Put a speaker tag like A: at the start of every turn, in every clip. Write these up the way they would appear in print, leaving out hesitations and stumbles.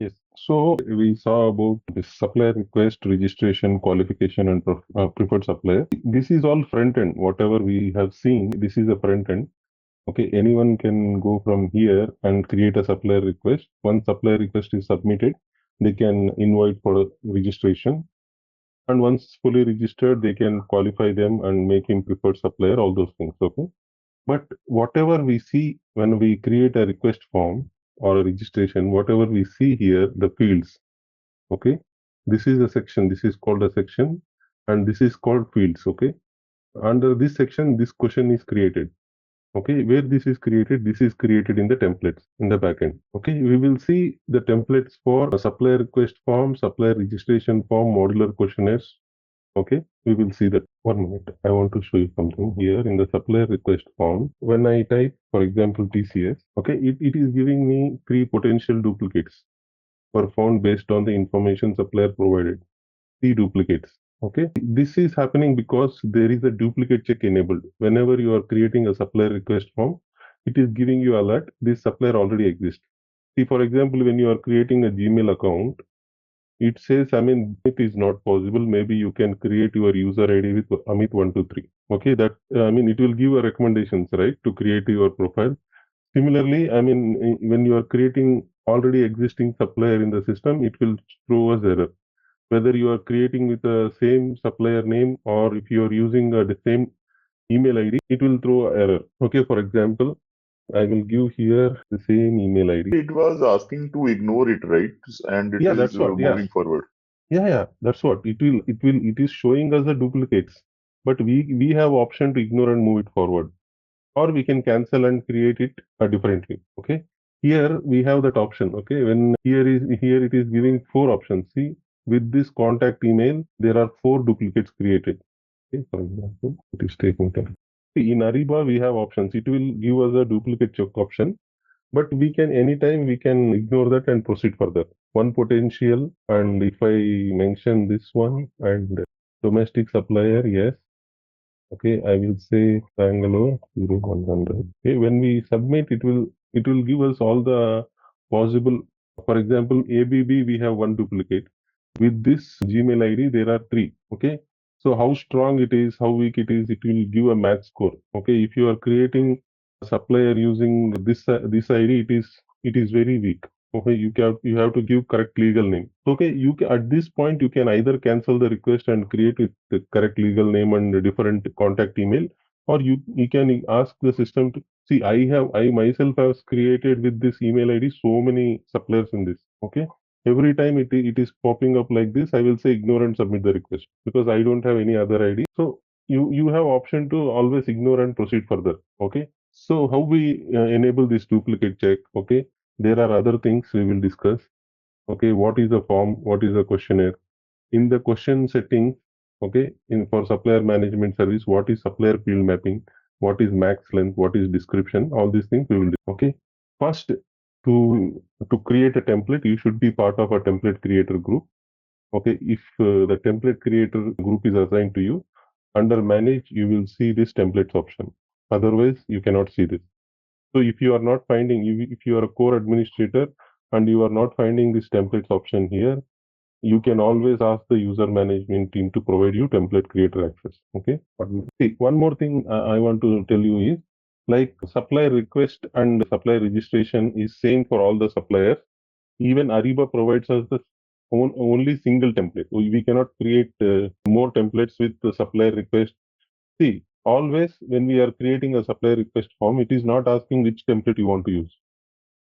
A: Yes. So we saw about the supplier request, registration, qualification, and preferred supplier. This is all front end. Whatever we have seen, this is a front end. Okay, anyone can go from here and create a supplier request. Once supplier request is submitted, they can invite for registration. And once fully registered, they can qualify them and make him preferred supplier, all those things. Okay. But whatever we see when we create a request form or a registration, whatever we see here, the fields, okay, this is a section, this is called a section, and this is called fields, okay. Under this section, this question is created, okay. Where this is created in the templates in the backend, okay. We will see the templates for a supplier request form, supplier registration form, modular questionnaires. Okay, we will see that. 1 minute. I want to show you something here in the supplier request form. When I type, for example, TCS, okay, it is giving me 3 potential duplicates were found based on the information supplier provided. 3 duplicates. Okay, this is happening because there is a duplicate check enabled. Whenever you are creating a supplier request form, it is giving you alert. This supplier already exists. See, for example, when you are creating a Gmail account, it says, I mean, it is not possible. Maybe you can create your user ID with Amit123. Okay, that I mean, it will give a recommendations, right, to create your profile. Similarly, I mean, when you are creating already existing supplier in the system, it will throw us error. Whether you are creating with the same supplier name or if you are using the same email ID, it will throw error. Okay, for example, I will give here the same email ID.
B: It was asking to ignore it, right? And it
A: Yeah,
B: is
A: that's what. Yeah.
B: moving forward.
A: Yeah, that's what it is showing us the duplicates, but we have option to ignore and move it forward, or we can cancel and create it differently. Okay, here we have that option. Okay, when here it is giving 4 options. See, with this contact email, there are 4 duplicates created. Okay, for example, it is taking time. See, in Ariba we have options. It will give us a duplicate check option, but we can anytime we can ignore that and proceed further. One potential, and if I mention this one and domestic supplier, yes. Okay, I will say Bangalore 0100. Okay, when we submit, it will give us all the possible. For example, ABB we have 1 duplicate. With this Gmail ID, there are 3. Okay, so how strong it is, how weak it is, it will give a match score. Okay, if you are creating a supplier using this ID, it is very weak. Okay, you have to give correct legal name. Okay, at this point you can either cancel the request and create with the correct legal name and a different contact email, or you can ask the system to see. I myself have created with this email ID so many suppliers in this. Okay, every time it is popping up like this, I will say ignore and submit the request because I don't have any other ID. So you have option to always ignore and proceed further. Okay, so how we enable this duplicate check? Okay, there are other things we will discuss. Okay, what is a form? What is a questionnaire? In the question settings, okay, in for supplier management service, what is supplier field mapping? What is max length? What is description? All these things we will do. Okay, first to create a template, you should be part of a template creator group. Okay, if the template creator group is assigned to you, under manage, you will see this templates option. Otherwise, you cannot see this. So if you are not finding, if you are a core administrator and you are not finding this templates option here, you can always ask the user management team to provide you template creator access. Okay. See, one more thing I want to tell you is like supplier request and supplier registration is same for all the suppliers. Even Ariba provides us the only single template. We cannot create more templates with the supplier request. See, always when we are creating a supplier request form, it is not asking which template you want to use,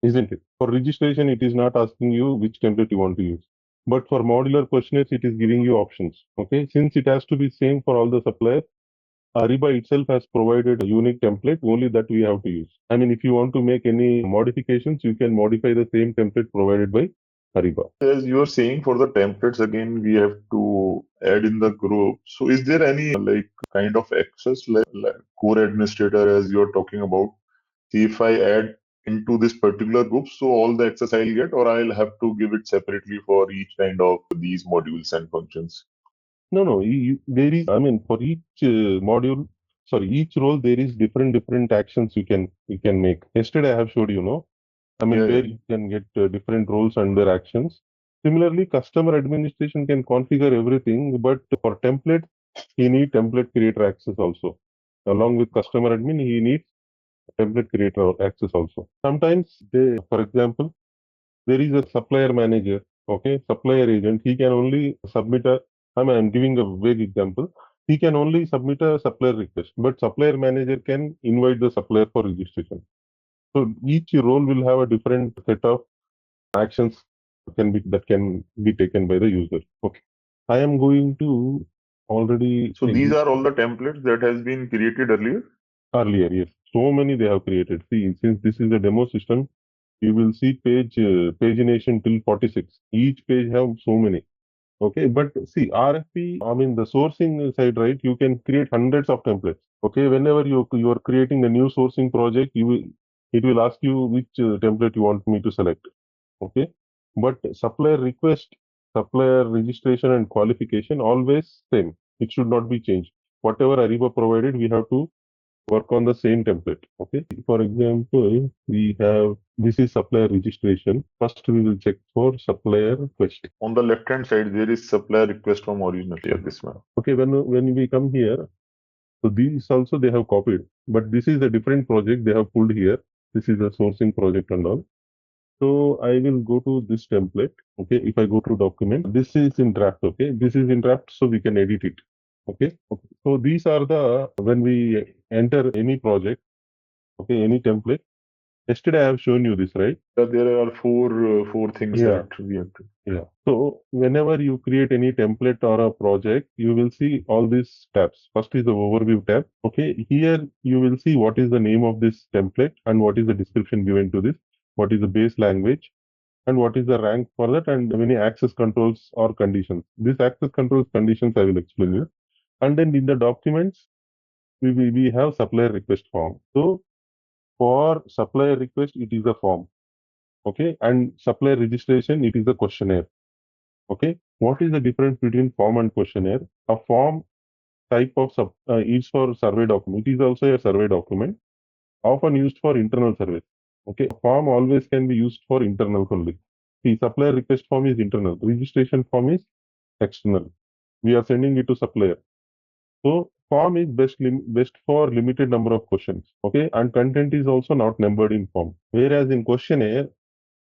A: isn't it? For registration, it is not asking you which template you want to use. But for modular questionnaires, it is giving you options. Okay, since it has to be same for all the suppliers, Ariba itself has provided a unique template only that we have to use. I mean, if you want to make any modifications, you can modify the same template provided by Ariba.
B: As you are saying, for the templates, again, we have to add in the group. So is there any like kind of access like core administrator as you're talking about? See, if I add into this particular group, so all the access I'll get, or I'll have to give it separately for each kind of these modules and functions.
A: No. There is, I mean, for each module, sorry, each role, there is different actions you can make. Yesterday, I have showed you, no? I mean,
B: Yeah, yeah.
A: where you can get different roles and their actions. Similarly, customer administration can configure everything, but for template, he need template creator access also. Along with customer admin, he needs template creator access also. Sometimes they, for example, there is a supplier manager, okay, supplier agent. He can only submit a, I'm giving a vague example. He can only submit a supplier request, but supplier manager can invite the supplier for registration. So each role will have a different set of actions that can be taken by the user. Okay. I am going to already
B: So
A: see
B: these
A: this
B: are all the templates that has been created earlier.
A: earlier. Yes, so many they have created. See, since this is a demo system, you will see pagination till 46. Each page have so many. Okay, but see RFP. I mean the sourcing side, right? You can create hundreds of templates. Okay, whenever you are creating a new sourcing project, it will ask you which template you want me to select. Okay, but supplier request, supplier registration and qualification always same. It should not be changed. Whatever Ariba provided, we have to work on the same template. Okay, for example, we have this is supplier registration. First we will check for supplier request.
B: On the left hand side, there is supplier request from original. Yeah, this one.
A: Okay, when we come here, so these also they have copied, but this is a different project they have pulled here. This is a sourcing project and all. So I will go to this template. Okay, if I go to document, this is in draft. Okay, this is in draft, so we can edit it. Okay, okay. So these are the when we enter any project. Okay, any template. Yesterday I have shown you this, right?
B: There are four things
A: Yeah,
B: that we have to.
A: yeah. So whenever you create any template or a project, you will see all these tabs. First is the overview tab. Okay, here you will see what is the name of this template and what is the description given to this. What is the base language and what is the rank for that and many access controls or conditions. These access controls conditions I will explain you. And then in the documents, we have supplier request form. So for supplier request, it is a form. Okay, and supplier registration, it is a questionnaire. Okay, what is the difference between form and questionnaire? A form type of is for survey document. It is also a survey document, often used for internal surveys. Okay, a form always can be used for internal only. The supplier request form is internal. Registration form is external. We are sending it to supplier. So form is best for limited number of questions. Okay, and content is also not numbered in form. Whereas in questionnaire,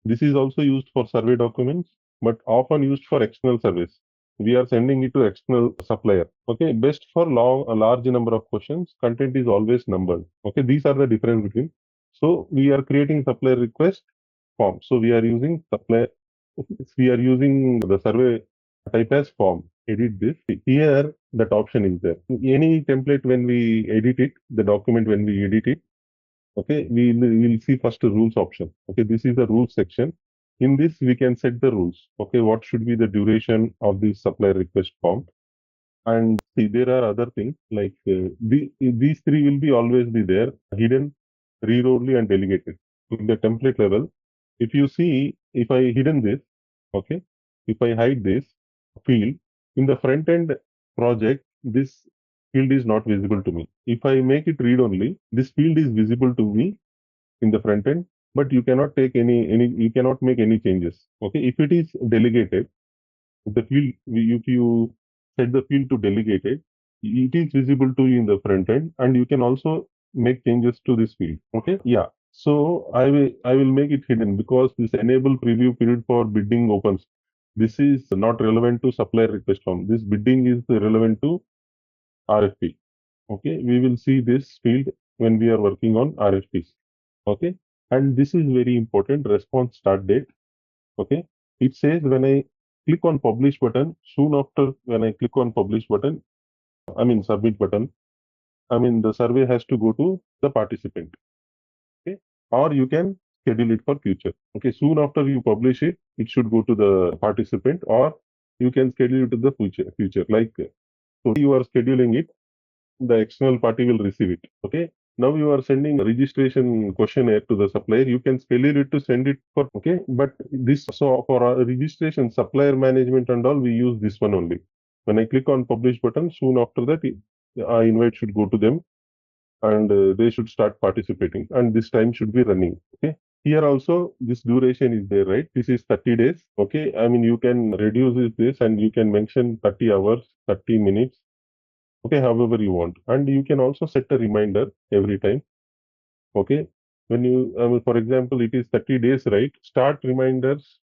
A: this is also used for survey documents, but often used for external surveys. We are sending it to external supplier. Okay, best for a large number of questions. Content is always numbered. Okay, these are the difference between. So we are creating supplier request form. So we are using supplier. We are using the survey type as form. Edit this. Here that option is there. Any template when we edit it, the document when we edit it. Okay, we'll see first the rules option. Okay, this is the rules section. In this, we can set the rules. Okay, what should be the duration of the supplier request form? And see, there are other things like these three will be always be there: hidden, read only, and delegated. In the template level, if you see, if I hidden this, okay, if I hide this field in the front end project, this field is not visible to me. If I make it read only, this field is visible to me in the front end, but you cannot take any you cannot make any changes. Okay, if it is delegated, the field if you set the field to delegated, it is visible to you in the front end, and you can also make changes to this field. Okay, yeah. So I will make it hidden because this enable preview period for bidding opens. This is not relevant to supplier request form. This bidding is relevant to RFP. Okay, we will see this field when we are working on RFPs. Okay, and this is very important, response start date. Okay, it says when I click on publish button, soon after when I click on publish button, I mean submit button, I mean the survey has to go to the participant. Okay, or you can schedule it for future. Okay, soon after you publish it, it should go to the participant, or you can schedule it to the future. Like so you are scheduling it, the external party will receive it. Okay. Now you are sending a registration questionnaire to the supplier. You can schedule it to send it for, okay. But this, so for our registration, supplier management and all, we use this one only. When I click on publish button, soon after that, our invite should go to them and they should start participating. And this time should be running. Okay. Here also this duration is there, right? This is 30 days. Okay. I mean, you can reduce this and you can mention 30 hours, 30 minutes. Okay. However you want. And you can also set a reminder every time. Okay. When you, I mean, for example, it is 30 days, right? Start reminders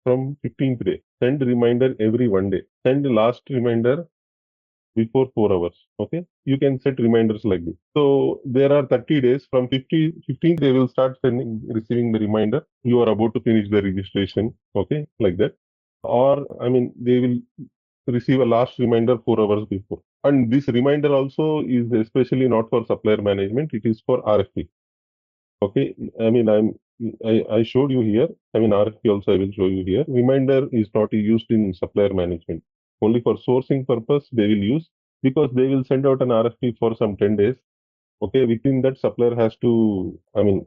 A: from 15th day. Send reminder every 1 day. Send the last reminder before 4 hours. Okay. You can set reminders like this. So there are 30 days. From 15th, they will start receiving the reminder. You are about to finish the registration. Okay. Like that. Or, I mean, they will receive a last reminder 4 hours before. And this reminder also is especially not for supplier management. It is for RFP. Okay. I mean, I showed you here. I mean, RFP also I will show you here. Reminder is not used in supplier management. Only for sourcing purpose they will use, because they will send out an RFP for some 10 days. Okay. Within that, supplier has to, I mean,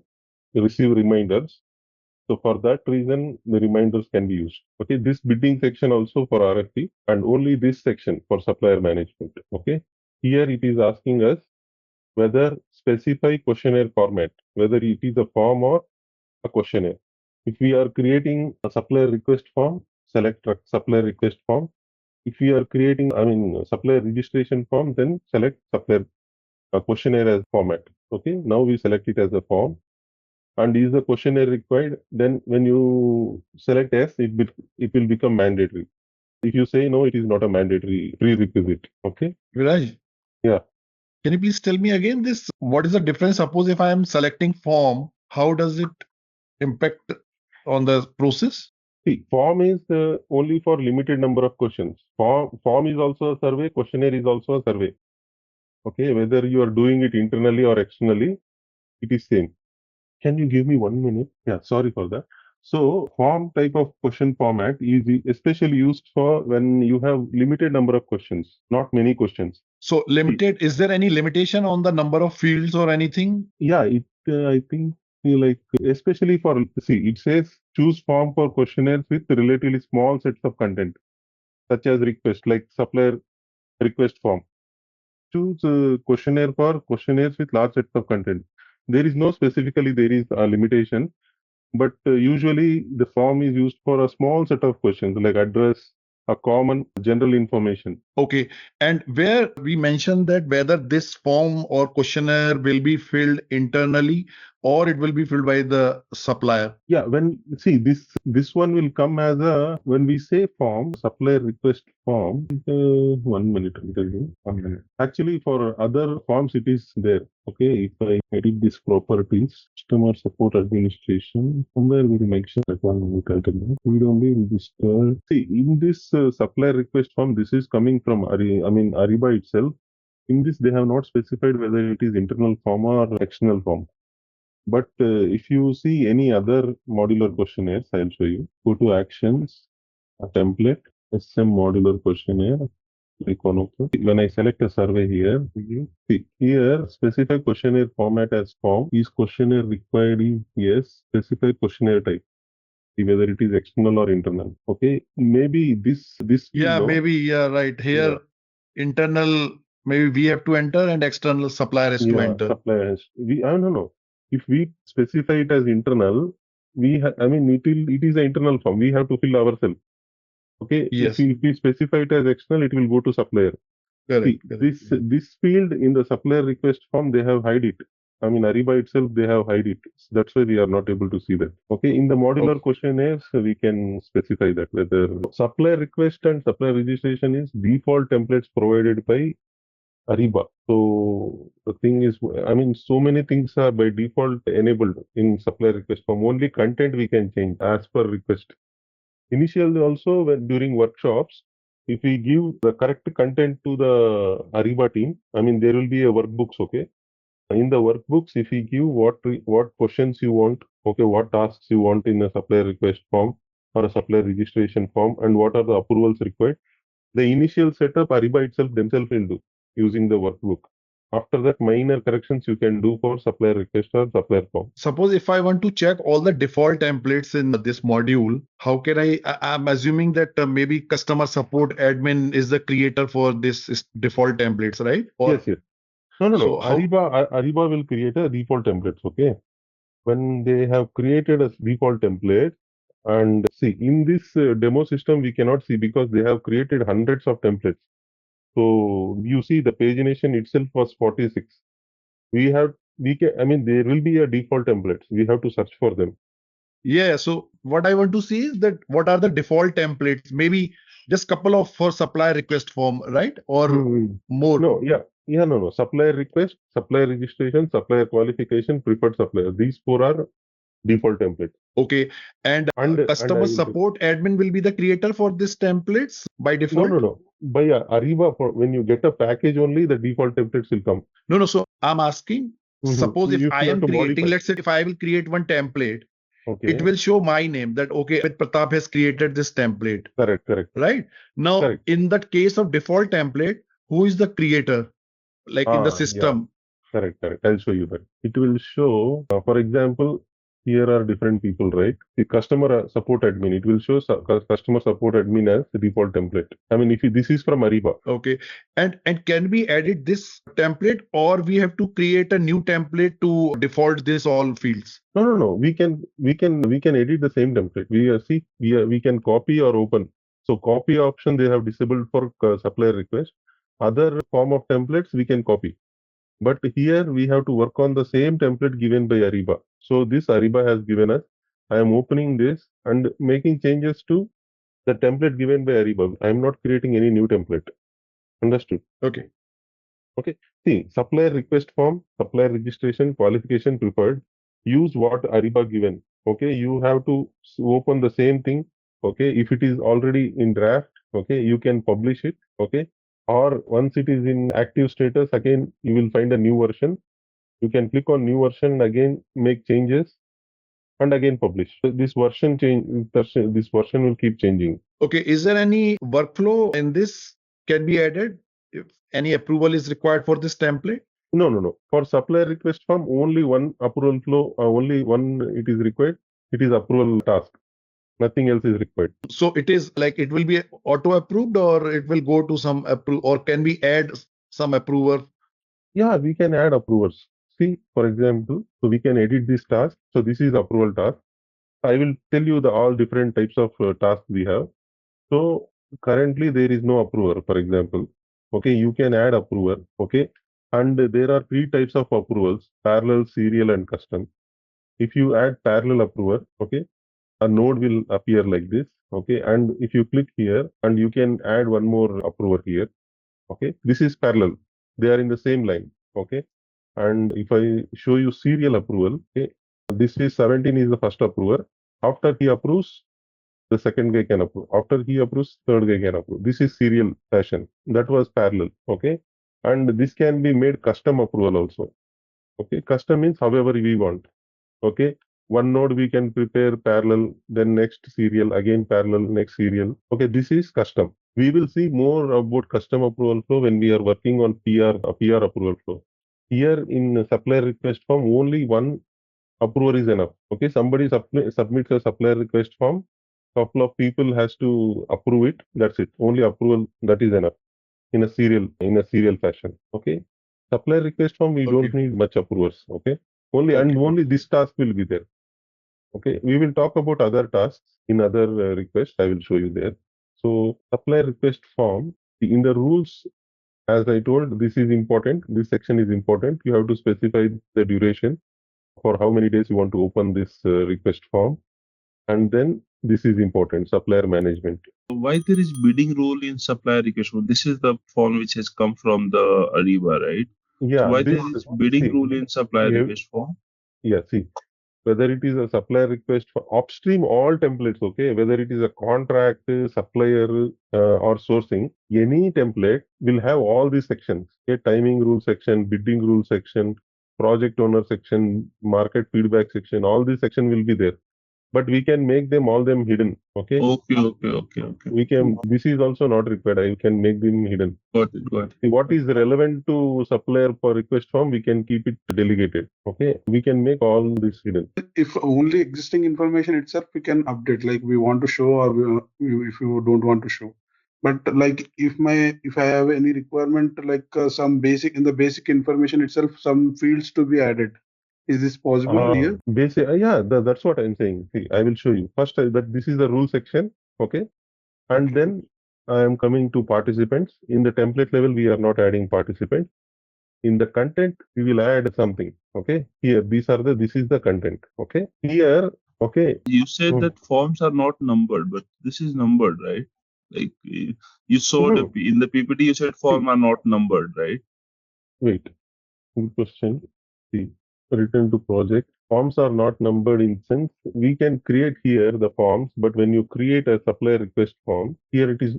A: receive reminders. So for that reason, the reminders can be used. Okay. This bidding section also for RFP, and only this section for supplier management. Okay. Here it is asking us whether specify questionnaire format, whether it is a form or a questionnaire. If we are creating a supplier request form, select a supplier request form. If we are creating, I mean, supplier registration form, then select supplier questionnaire as format. Okay, now we select it as a form. And is the questionnaire required? Then when you select yes, it will become mandatory. If you say no, it is not a mandatory prerequisite. Okay.
C: Viraj,
A: Yeah.
C: can you please tell me again this? What is the difference? Suppose if I am selecting form, how does it impact on the process?
A: See, form is only for limited number of questions. Form is also a survey. Questionnaire is also a survey. Okay, whether you are doing it internally or externally, it is same. Can you give me 1 minute? Yeah, sorry for that. So, form type of question format is especially used for when you have limited number of questions, not many questions.
C: So limited, is there any limitation on the number of fields or anything?
A: Yeah, I think like especially for see, it says choose form for questionnaires with relatively small sets of content, such as request, like supplier request form. Choose questionnaire for questionnaires with large sets of content. There is no specifically there is a limitation, but usually the form is used for a small set of questions like address, a common general information.
C: Okay. And where we mentioned that whether this form or questionnaire will be filled internally or it will be filled by the supplier.
A: Yeah, when see this one will come as a when we say form, supplier request form. 1 minute, I'll tell you. 1 minute. Actually, for other forms, it is there. Okay, if I edit this properties, customer support administration, somewhere we will mention that 1 minute. I'll tell you. We don't be registered. See, in this supplier request form, this is coming from Ariba itself. In this, they have not specified whether it is internal form or external form. But if you see any other modular questionnaires, I'll show you. Go to Actions, a template, SM modular questionnaire. Click on OK. When I select a survey here, see here, specify questionnaire format as form. Is questionnaire required? Is yes. Specify questionnaire type. See whether it is external or internal. Okay. Maybe this
C: Yeah,
A: field, no?
C: maybe, yeah, right. Here, internal, maybe we have to enter and external supplier has to enter.
A: Suppliers. I don't know. If we specify it as internal, I mean, it is an internal form. We have to fill ourselves. Okay.
C: Yes.
A: If we specify it as external, it will go to supplier.
C: Correct.
A: See,
C: Correct.
A: this field in the supplier request form, they have hide it. I mean, Ariba itself, they have hide it. That's why we are not able to see that. Okay. In the modular
C: Okay.
A: questionnaires, we can specify that whether supplier request and supplier registration is default templates provided by Ariba. So the thing is, I mean, so many things are by default enabled in supplier request form. Only content we can change as per request. Initially, also when during workshops, if we give the correct content to the Ariba team, I mean, there will be a workbooks. Okay, in the workbooks, if we give what questions you want, okay, what tasks you want in a supplier request form or a supplier registration form, and what are the approvals required. The initial setup, Ariba itself themselves will do using the workbook. After that, minor corrections you can do for supplier request or supplier form.
C: Suppose if I want to check all the default templates in this module, how can I'm assuming that maybe customer support admin is the creator for this default templates, right? Or,
A: Yes, yes. No.
C: so how,
A: Ariba will create a default templates. Okay. when they have created a default template, and see, in this demo system, we cannot see because they have created hundreds of templates. So you see the pagination itself was 46. I mean, there will be a default templates. We have to search for them.
C: Yeah, so what I want to see is that what are the default templates? Maybe just couple of for supply request form, right? Or
A: Hmm.
C: more.
A: No, no. Supplier request, supplier registration, supplier qualification, preferred supplier. These four are default templates.
C: Okay. And
A: And I
C: customer
A: will
C: support admin will be the creator for these templates by default?
A: no. By Ariba, for when you get a package only, the default templates will come.
C: No. So I'm asking, suppose if
A: If
C: I
A: you have
C: am
A: to
C: creating,
A: modify,
C: let's say if I will create one template, it
A: okay,
C: will show my name that, okay, Amit Pratap has created this template,
A: correct.
C: right? Now,
A: Correct.
C: in that case of default template, who is the creator, like in the
A: Yeah,
C: system?
A: correct. I'll show you that. It will show, for example, here are different people, right? The customer support admin, it will show customer support admin as the default template. I mean, if this is from Ariba.
C: Okay. And can we edit this template, or we have to create a new template to default this all fields?
A: No. We can edit the same template. We can copy or open. So copy option they have disabled for supplier request. Other form of templates we can copy. But here we have to work on the same template given by Ariba. So this Ariba has given us. I am opening this and making changes to the template given by Ariba. I am not creating any new template. Understood?
C: Okay.
A: Okay. See, supplier request form, supplier registration, qualification preferred. Use what Ariba given. Okay. You have to open the same thing. Okay. If it is already in draft, okay, you can publish it. Okay. Or once it is in active status, again, you will find a new version. You can click on new version and again make changes and again publish. So this version will keep changing.
C: Okay. Is there any workflow in this can be added if any approval is required for this template?
A: No. For supplier request form, only one approval flow, only one it is required. It is approval task. Nothing else is required.
C: So it is like it will be auto approved, or it will go to some approve, or can we add some approver?
A: Yeah, we can add approvers. See, for example, so we can edit this task. So this is approval task. I will tell you the all different types of tasks we have. So currently there is no approver, for example. Okay, you can add approver. Okay, and there are three types of approvals: parallel, serial, and custom. If you add parallel approver, okay, a node will appear like this. Okay, and if you click here, and you can add one more approver here. Okay, this is parallel. They are in the same line. Okay, and if I show you serial approval, okay, this is 17 is the first approver. After he approves, the second guy can approve. After he approves, third guy can approve. This is serial fashion. That was parallel. Okay, and this can be made custom approval also. Okay, custom means however we want. Okay, one node we can prepare parallel, then next serial, again parallel, next serial. Okay, this is custom. We will see more about custom approval flow when we are working on PR approval flow. Here in supplier request form, only one approver is enough. Okay, somebody submits a supplier request form, couple of people has to approve it. That's it. Only approval that is enough in a serial fashion. Okay, supplier request form we
C: Okay.
A: don't need much approvers. Okay, only this task will be there. Okay, we will talk about other tasks in other requests. I will show you there. So supplier request form in the rules, as I told, this is important. This section is important. You have to specify the duration for how many days you want to open this request form, and then this is important. Supplier management.
D: Why there is bidding rule in supplier request form? This is the form which has come from the Ariba, right? So
A: Yeah,
D: why
A: this
D: there is bidding
A: see,
D: rule in supplier
A: yeah,
D: request form?
A: see, whether it is a supplier request for upstream all templates, okay, whether it is a contract, supplier, or sourcing, any template will have all these sections. Okay, timing rule section, bidding rule section, project owner section, market feedback section, all these section will be there. But we can make them all them hidden. Okay,
D: Okay.
A: we can. This is also not required. I can make them hidden.
D: Got it.
A: See, what is relevant to supplier for request form, we can keep it delegated. Okay, we can make all this hidden.
E: If only existing information itself we can update, like we want to show, or if you don't want to show. But like if I have any requirement, like some basic in the basic information itself, some fields to be added. Is this possible here?
A: Yeah, that's what I'm saying. See, I will show you. First, that this is the rule section, okay? And
E: Okay.
A: then I am coming to participants. In the template level, we are not adding participants. In the content, we will add something, okay? Here, this is the content, okay? Here, okay.
D: You said that forms are not numbered, but this is numbered, right? Like you saw in the PPT, you said form are not numbered, right?
A: Wait, good question. See, return to project. Forms are not numbered in sense we can create here the forms, but when you create a supplier request form, here it is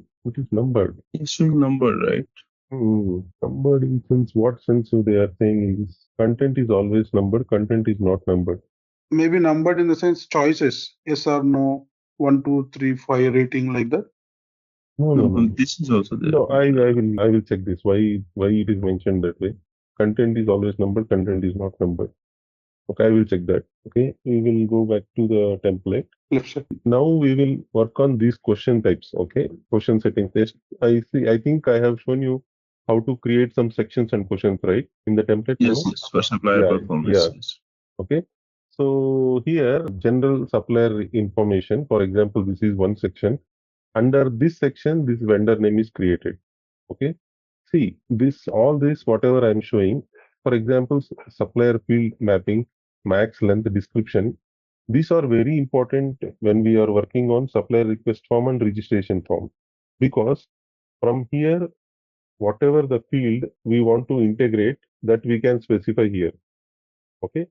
A: numbered.
D: It's showing numbered, right?
A: Numbered in sense, what sense they are saying is content is always numbered, content is not numbered.
E: Maybe numbered in the sense choices, yes or no, 1, 2, 3, 5 rating like that.
A: No.
D: This is also there.
A: No, I will check this. Why it is mentioned that way? Content is always numbered, content is not numbered. Okay, I will check that. Okay, we will go back to the template.
E: Left side.
A: Now we will work on these question types. Okay, question setting test. I think I have shown you how to create some sections and questions, right? In the template.
D: Yes, for supplier performance. Yes.
A: Okay. So here, general supplier information. For example, this is one section. Under this section, this vendor name is created. Okay. See, all this, whatever I'm showing, for example, supplier field mapping, max length description, these are very important when we are working on supplier request form and registration form. Because from here, whatever the field we want to integrate, that we can specify here. Okay.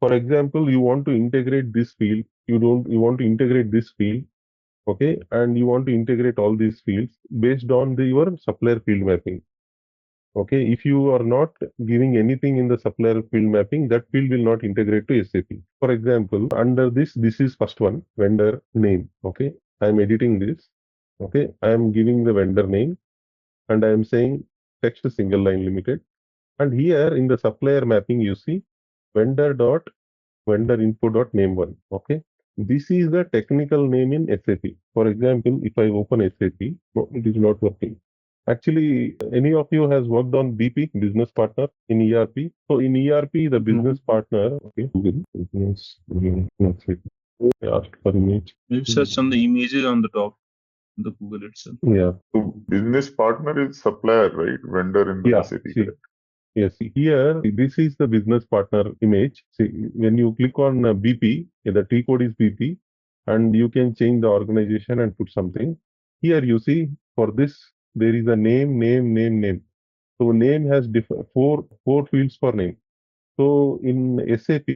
A: For example, you want to integrate this field, you want to integrate this field, okay, and you want to integrate all these fields based on your supplier field mapping. Okay, if you are not giving anything in the supplier field mapping, that field will not integrate to SAP. For example, under this is first one, vendor name. Okay, I am editing this. Okay, I am giving the vendor name and I am saying text single line limited. And here in the supplier mapping, you see vendor info dot name one. Okay, this is the technical name in SAP. For example, if I open SAP, no, it is not working. Actually, any of you has worked on BP, business partner, in ERP? So in ERP, the business partner, okay, Google, business, ask for image.
D: You search on the images on the top, the Google itself.
A: Yeah.
B: So business partner is supplier, right? Vendor in the SAP.
A: See, yes, here, this is the business partner image. See, when you click on BP, the T code is BP, and you can change the organization and put something. Here you see, for this, there is a name. So name has four fields for name. So in SAP,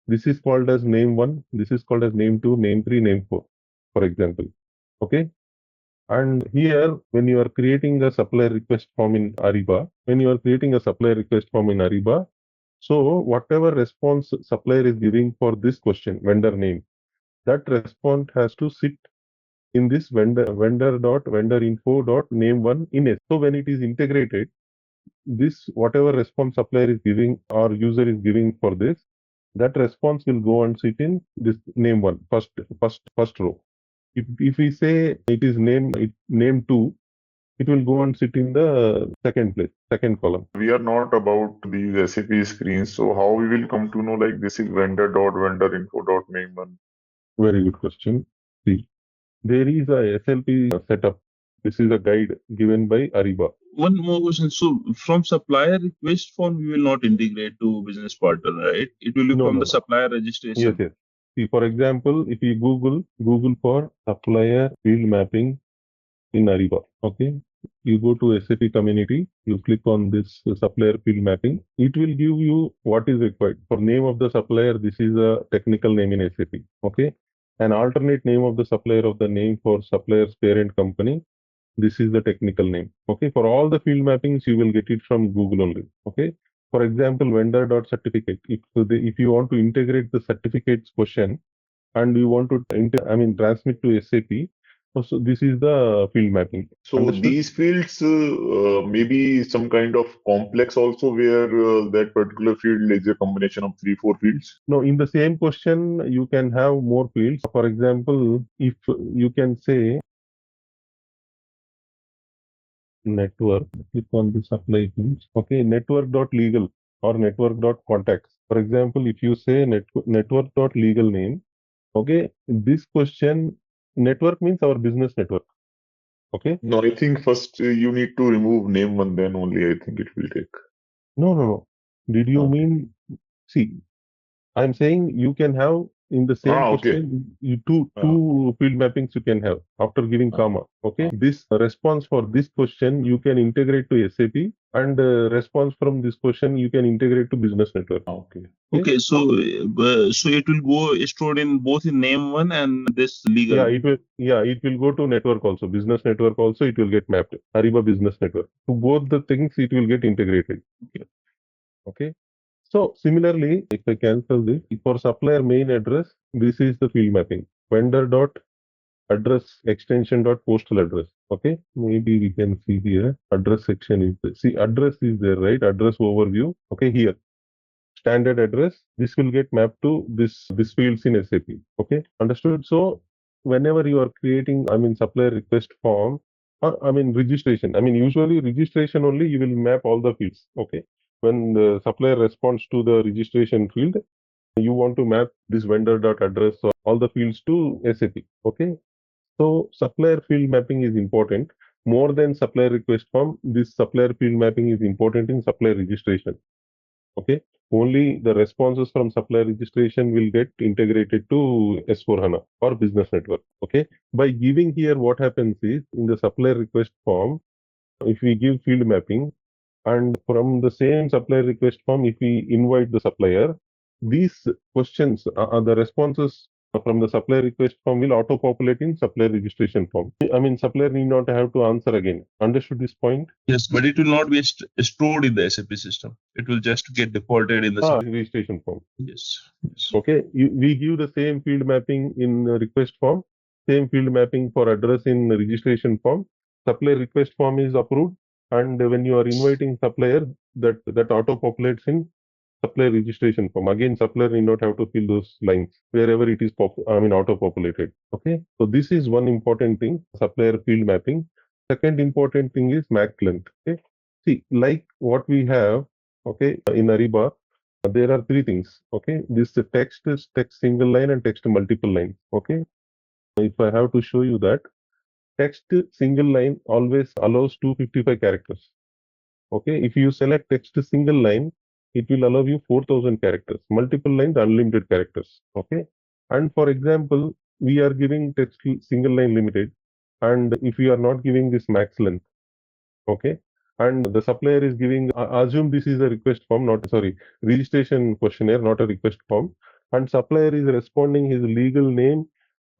A: this is called as name 1, this is called as name 2, name 3, name 4, for example. Okay. And here, when you are creating a supplier request form in Ariba, so whatever response supplier is giving for this question, vendor name, that response has to sit in this vendor info dot name one in it. So when it is integrated, this whatever response supplier is giving or user is giving for this, that response will go and sit in this name one, first row. If we say it is name 2, it will go and sit in the second column.
B: We are not about these SAP screens, so how we will come to know like this is vendor info name one?
A: Very good question. See, there is a SLP setup. This is a guide given by Ariba.
D: One more question. So from supplier request form, we will not integrate to business partner, right? It will be from the supplier registration.
A: Yes. See, for example, if you Google for supplier field mapping in Ariba, okay? You go to SAP community, you click on this supplier field mapping. It will give you what is required. For name of the supplier, this is a technical name in SAP, okay? An alternate name of the supplier of the name for supplier's parent company, this is the technical name. Okay, for all the field mappings, you will get it from Google only. Okay, for example, vendor.certificate. If you want to integrate the certificates question and you want to transmit to SAP, so this is the field mapping.
B: So
A: Understood?
B: these fields maybe some kind of complex also where that particular field is a combination of 3-4 fields.
A: No, in the same question, you can have more fields. For example, if you can say network, click on the supply fields. Okay, network.legal or network.contacts. For example, if you say network.legal name, okay, this question, network means our business network. Okay.
B: No, I think first you need to remove name one, then only I think it will take.
A: No. Did you
B: Okay.
A: mean, see, I'm saying you can have in the same
B: Okay.
A: question, two field mappings you can have after giving comma. Okay. This response for this question you can integrate to SAP, and response from this question you can integrate to business network.
B: Okay.
D: Okay, so it will go stored in both in name one and this legal.
A: It will go to network also, business network also, it will get mapped. Ariba business network. To both the things it will get integrated. Okay. So similarly, if I cancel this, for supplier main address, this is the field mapping. Vendor dot address extension dot postal address. Okay, maybe we can see here address section is there. See, address is there, right? Address overview. Okay, here standard address. This will get mapped to this fields in SAP. Okay, understood. So whenever you are creating, supplier request form, registration. Usually registration only you will map all the fields. Okay, when the supplier responds to the registration field, you want to map this vendor dot address or all the fields to SAP. Okay, so supplier field mapping is important more than supplier request form. This supplier field mapping is important in supplier registration. Okay, only the responses from supplier registration will get integrated to S4HANA or business network. Okay, by giving here, what happens is in the supplier request form, if we give field mapping, and from the same supplier request form, if we invite the supplier, these questions, the responses from the supplier request form will auto-populate in supplier registration form. Supplier need not have to answer again. Understood this point?
D: Yes, but it will not be stored in the SAP system. It will just get defaulted in the
A: registration form.
D: Yes.
A: Okay, we give the same field mapping in request form, same field mapping for address in registration form. Supplier request form is approved, and when you are inviting supplier, that auto populates in supplier registration form. Again, supplier need not have to fill those lines wherever it is auto populated. Okay, so this is one important thing, supplier field mapping. Second important thing is max length. Okay, see, like what we have, okay, in Ariba, there are three things. Okay, this text is text single line and text multiple line. Okay, if I have to show you that, text single line always allows 255 characters. Okay, if you select text single line, it will allow you 4000 characters. Multiple lines, unlimited characters. Okay, and for example, we are giving text single line limited, and if you are not giving this max length, okay, and the supplier is giving, assume this is a request form, registration questionnaire, not a request form, and supplier is responding his legal name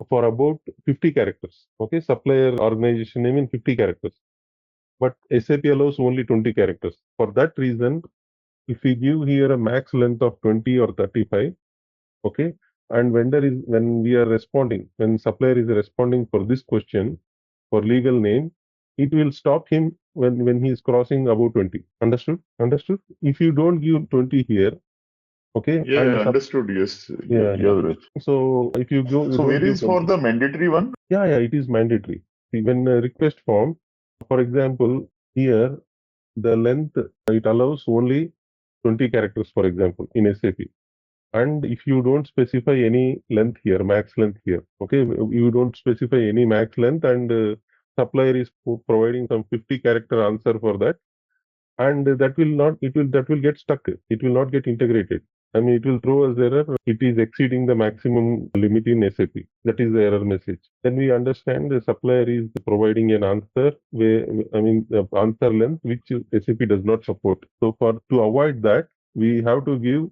A: for about 50 characters. Okay, supplier organization name in 50 characters, but SAP allows only 20 characters. For that reason, if we give here a max length of 20 or 35, okay, and when supplier is responding for this question for legal name, it will stop him when he is crossing above 20. Understood. If you don't give 20 here, okay,
B: Yeah, understood. Yes.
A: yeah.
B: Right.
A: So if you go,
B: So
A: don't
B: where
A: give
B: is for
A: 20.
B: the mandatory one?
A: Yeah, it is mandatory. See, when a request form, for example, here the length, it allows only 20 characters, for example, in SAP. And if you don't specify any length here, max length here, okay, you don't specify any max length, and supplier is providing some 50 character answer for that, and that will get stuck. It will not get integrated. It will throw us error. It is exceeding the maximum limit in SAP. That is the error message. Then we understand the supplier is providing an answer the answer length which SAP does not support. So to avoid that, we have to give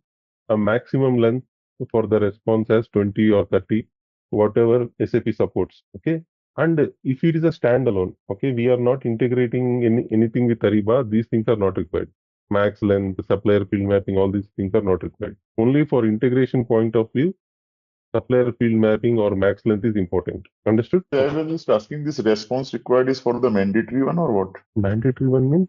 A: a maximum length for the response as 20 or 30, whatever SAP supports. Okay. And if it is a standalone, okay, we are not integrating anything with Ariba, these things are not required. Max length, supplier field mapping, all these things are not required. Only for integration point of view, supplier field mapping or max length is important. Understood?
B: I was just asking, this response required is for the mandatory one or what?
A: Mandatory one means?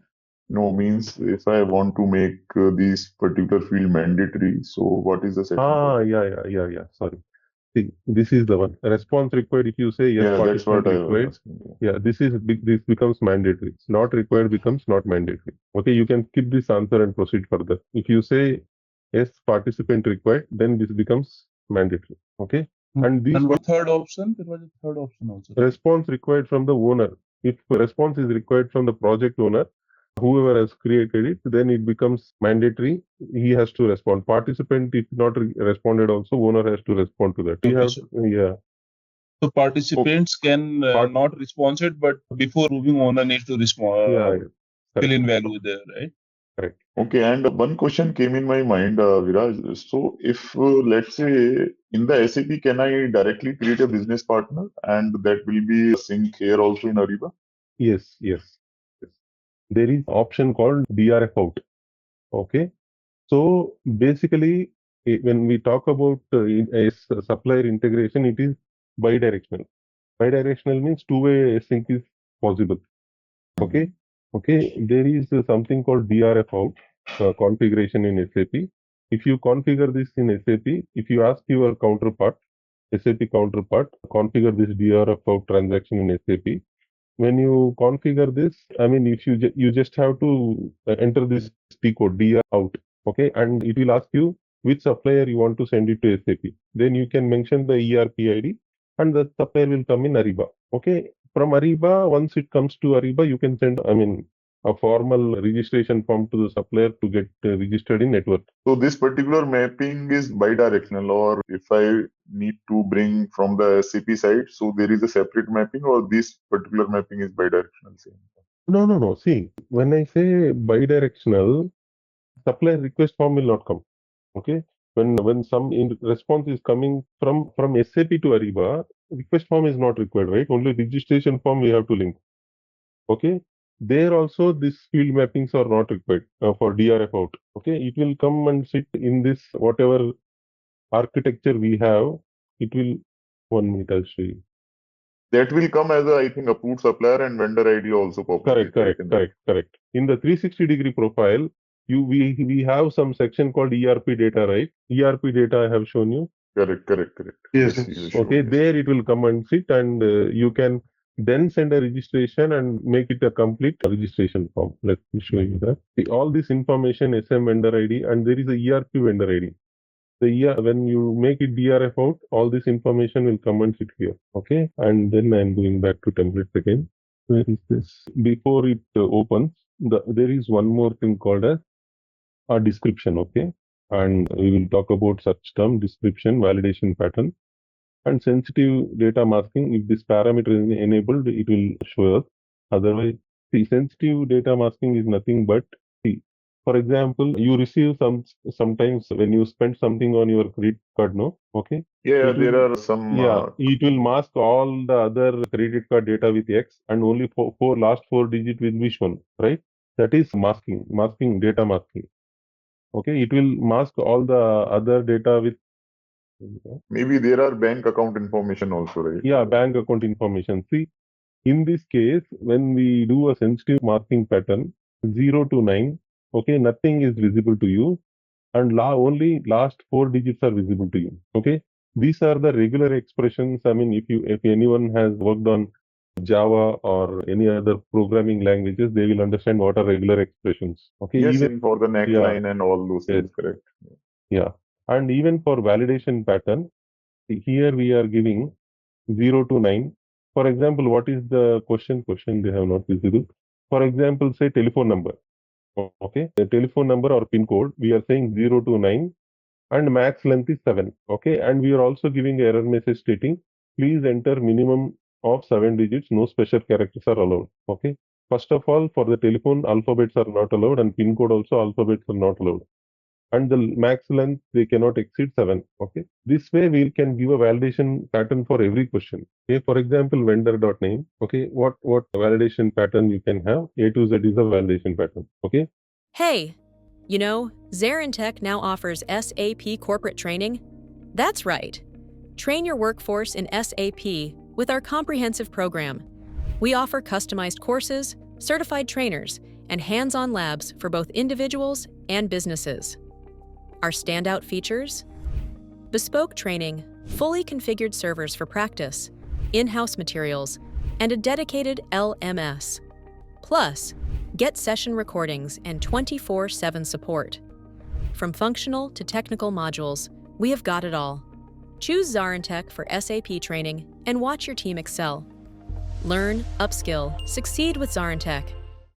B: No, means if I want to make these particular field mandatory, so what is the setting?
A: Yeah. Sorry. See, this is the one. Response required, if you say yes,
B: Yeah, that's
A: participant
B: what I was
A: required,
B: asking.
A: yeah, this becomes mandatory. Not required becomes not mandatory. Okay, you can skip this answer and proceed further. If you say yes, participant required, then this becomes mandatory. Okay. And this
D: And the third option, there was a third option also.
A: response required from the owner. If response is required from the project owner, whoever has created it, then it becomes mandatory. He has to respond. Participant, if not responded, also owner has to respond to that. We have, yeah.
D: So participants can not respond it, but before moving owner needs to respond, fill in value there, right?
A: Correct.
B: Okay, and one question came in my mind, Viraj. So, if let's say in the SAP, can I directly create a business partner, and that will be sync here also in Ariba?
A: Yes. There is option called DRF out. Okay. So basically, when we talk about supplier integration, it is bidirectional. Bidirectional means two-way sync is possible. Okay. There is something called DRF out configuration in SAP. If you configure this in SAP, if you ask your counterpart, SAP counterpart, configure this DRF out transaction in SAP. When you configure this, I mean, if you just have to enter this T code DR out, okay, and it will ask you which supplier you want to send it to SAP. Then you can mention the ERP ID, and the supplier will come in Ariba. Okay, from Ariba, once it comes to Ariba, you can send, I mean, a formal registration form to the supplier to get registered in network.
B: So this particular mapping is bidirectional, or if I need to bring from the SAP side, so there is a separate mapping, or this particular mapping is bidirectional?
A: No. See, when I say bidirectional, supplier request form will not come. Okay, when some response is coming from SAP to Ariba, request form is not required, right? Only registration form we have to link. Okay, there also these field mappings are not required for DRF out. Okay, it will come and sit in this whatever architecture we have. It will 1 minute. I'll show you.
B: That will come as a, I think, approved supplier and vendor ID also populated.
A: Correct. In the 360-degree profile, we have some section called ERP data, right? ERP data I have shown you.
B: Correct.
E: Yes.
A: Okay, there it will come and sit, and you can then send a registration and make it a complete registration form. Let me show you that. See, all this information, SM vendor ID, and there is a ERP vendor ID. When you make it DRF out, all this information will come and sit here. Okay, and then I'm going back to templates again. Where is this? Before it opens, there is one more thing called as a description. Okay, and we will talk about such term: description, validation pattern, and sensitive data masking. If this parameter is enabled, it will show us. Otherwise, the sensitive data masking is nothing but, for example, you receive sometimes when you spend something on your credit card, no? Okay.
B: Yeah, there are some.
A: It will mask all the other credit card data with X, and only last four digit with which one, right? That is masking, data masking. Okay, it will mask all the other data with.
B: Maybe there are bank account information also, right?
A: Yeah, bank account information. See, in this case, when we do a sensitive masking pattern, 0 to 9, okay, nothing is visible to you, and only last four digits are visible to you. Okay, these are the regular expressions. I mean, if anyone has worked on Java or any other programming languages, they will understand what are regular expressions. Okay,
B: yes, even for the neckline and all those things, correct?
A: Yeah, and even for validation pattern, here we are giving 0 to 9. For example, what is the question? They have not visible. For example, say telephone number. Okay, the telephone number or pin code, we are saying 0 to 9, and max length is 7. Okay, and we are also giving error message stating, please enter minimum of 7 digits, no special characters are allowed. Okay, first of all, for the telephone, alphabets are not allowed, and pin code also alphabets are not allowed. And the max length, they cannot exceed 7. Okay, this way we can give a validation pattern for every question. Okay, for example, vendor.name. Okay, what validation pattern you can have? A to Z is a validation pattern. Okay.
F: Hey, you know, ZaranTech now offers SAP corporate training. That's right. Train your workforce in SAP with our comprehensive program. We offer customized courses, certified trainers, and hands-on labs for both individuals and businesses. Our standout features: bespoke training, fully configured servers for practice, in-house materials, and a dedicated LMS. Plus, get session recordings and 24/7 support. From functional to technical modules, we have got it all. Choose ZaranTech for SAP training and watch your team excel. Learn, upskill, succeed with ZaranTech.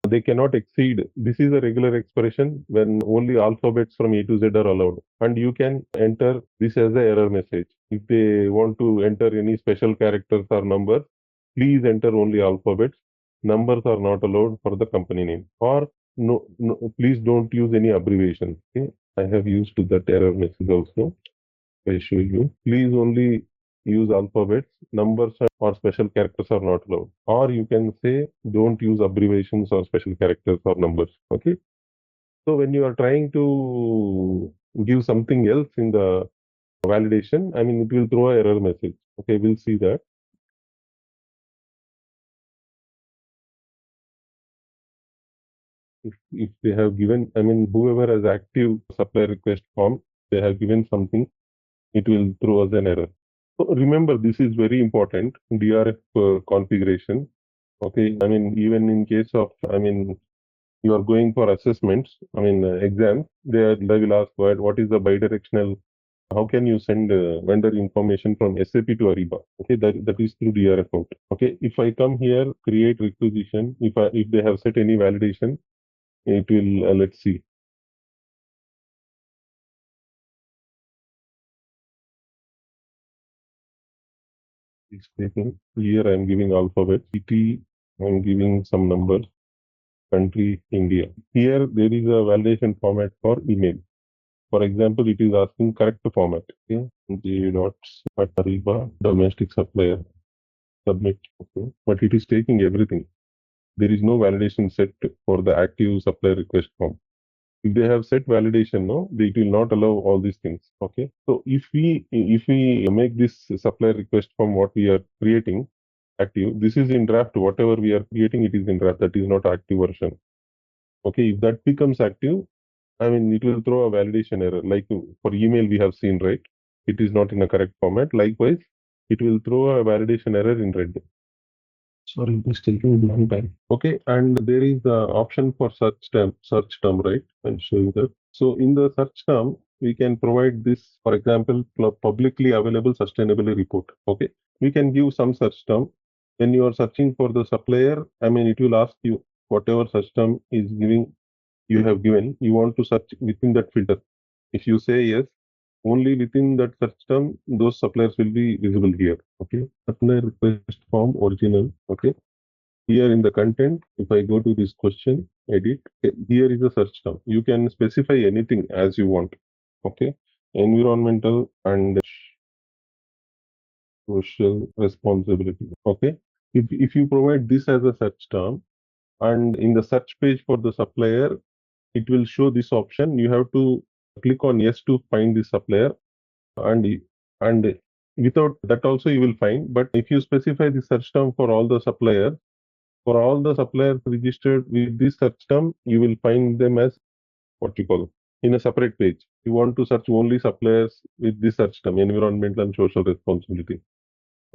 A: They cannot exceed. This is a regular expression when only alphabets from A to Z are allowed. And you can enter this as an error message. If they want to enter any special characters or numbers, please enter only alphabets. Numbers are not allowed for the company name. Or no, please don't use any abbreviations. Okay? I have used that error message also. I show you. Please only use alphabets. Numbers or special characters are not allowed. Or you can say don't use abbreviations or special characters or numbers. Okay. So when you are trying to give something else in the validation, I mean, it will throw an error message. Okay, we'll see that. If they have given, I mean, whoever has active supplier request form, they have given something, it will throw us an error. So remember, this is very important, DRF configuration. Okay, I mean, even in case of, I mean, you are going for assessments, I mean, exams, they will ask, what is the bidirectional, how can you send vendor information from SAP to Ariba? Okay, that is through DRF out. Okay, if I come here, create requisition, if they have set any validation, it will, let's see. It's taken. Here I am giving alphabet, city, I am giving some numbers, country, India. Here there is a validation format for email. For example, it is asking correct format. Okay, Ariba domestic supplier submit. Okay, but it is taking everything. There is no validation set for the active supplier request form. If they have set validation, no, it will not allow all these things. Okay, so if we make this supplier request form what we are creating active, this is in draft. Whatever we are creating, it is in draft. That is not active version. Okay, if that becomes active, I mean, it will throw a validation error. Like for email, we have seen, right? It is not in a correct format. Likewise, it will throw a validation error in red. Sorry, it is taking a long time. Okay, and there is the option for search term, right? I'll show you that. So in the search term, we can provide this, for example, publicly available sustainability report. Okay, we can give some search term. When you are searching for the supplier, I mean, it will ask you whatever search term is giving you have given, you want to search within that filter. If you say yes, only within that search term, those suppliers will be visible here. Okay, supplier request form original. Okay, here in the content, if I go to this question, edit, okay, here is a search term. You can specify anything as you want. Okay, environmental and social responsibility. Okay, if you provide this as a search term, and in the search page for the supplier, it will show this option. You have to click on yes to find the supplier, and without that also you will find. But if you specify the search term for all the suppliers, registered with this search term, you will find them as what you call in a separate page. You want to search only suppliers with this search term, environmental and social responsibility.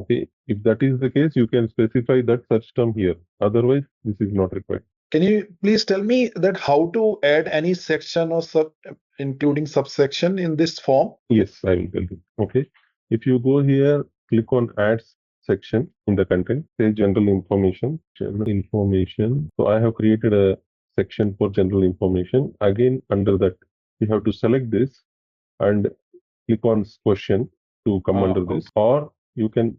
A: Okay, if that is the case, you can specify that search term here. Otherwise, this is not required.
C: Can you please tell me that how to add any section or including subsection in this form?
A: Yes, I will tell you. Okay, if you go here, click on add section in the content, say general information. So I have created a section for general information. Again, under that, you have to select this and click on question to come under this, or you can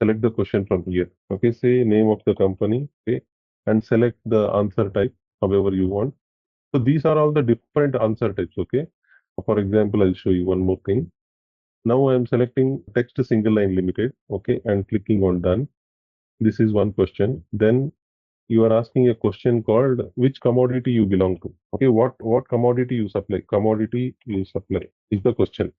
A: select the question from here. Okay, say name of the company, okay, and select the answer type however you want. So these are all the different answer types. Okay, for example, I'll show you one more thing. Now I am selecting text single line limited. Okay, and clicking on done. This is one question. Then you are asking a question called which commodity you belong to. Okay, what commodity you supply? Commodity you supply is the question.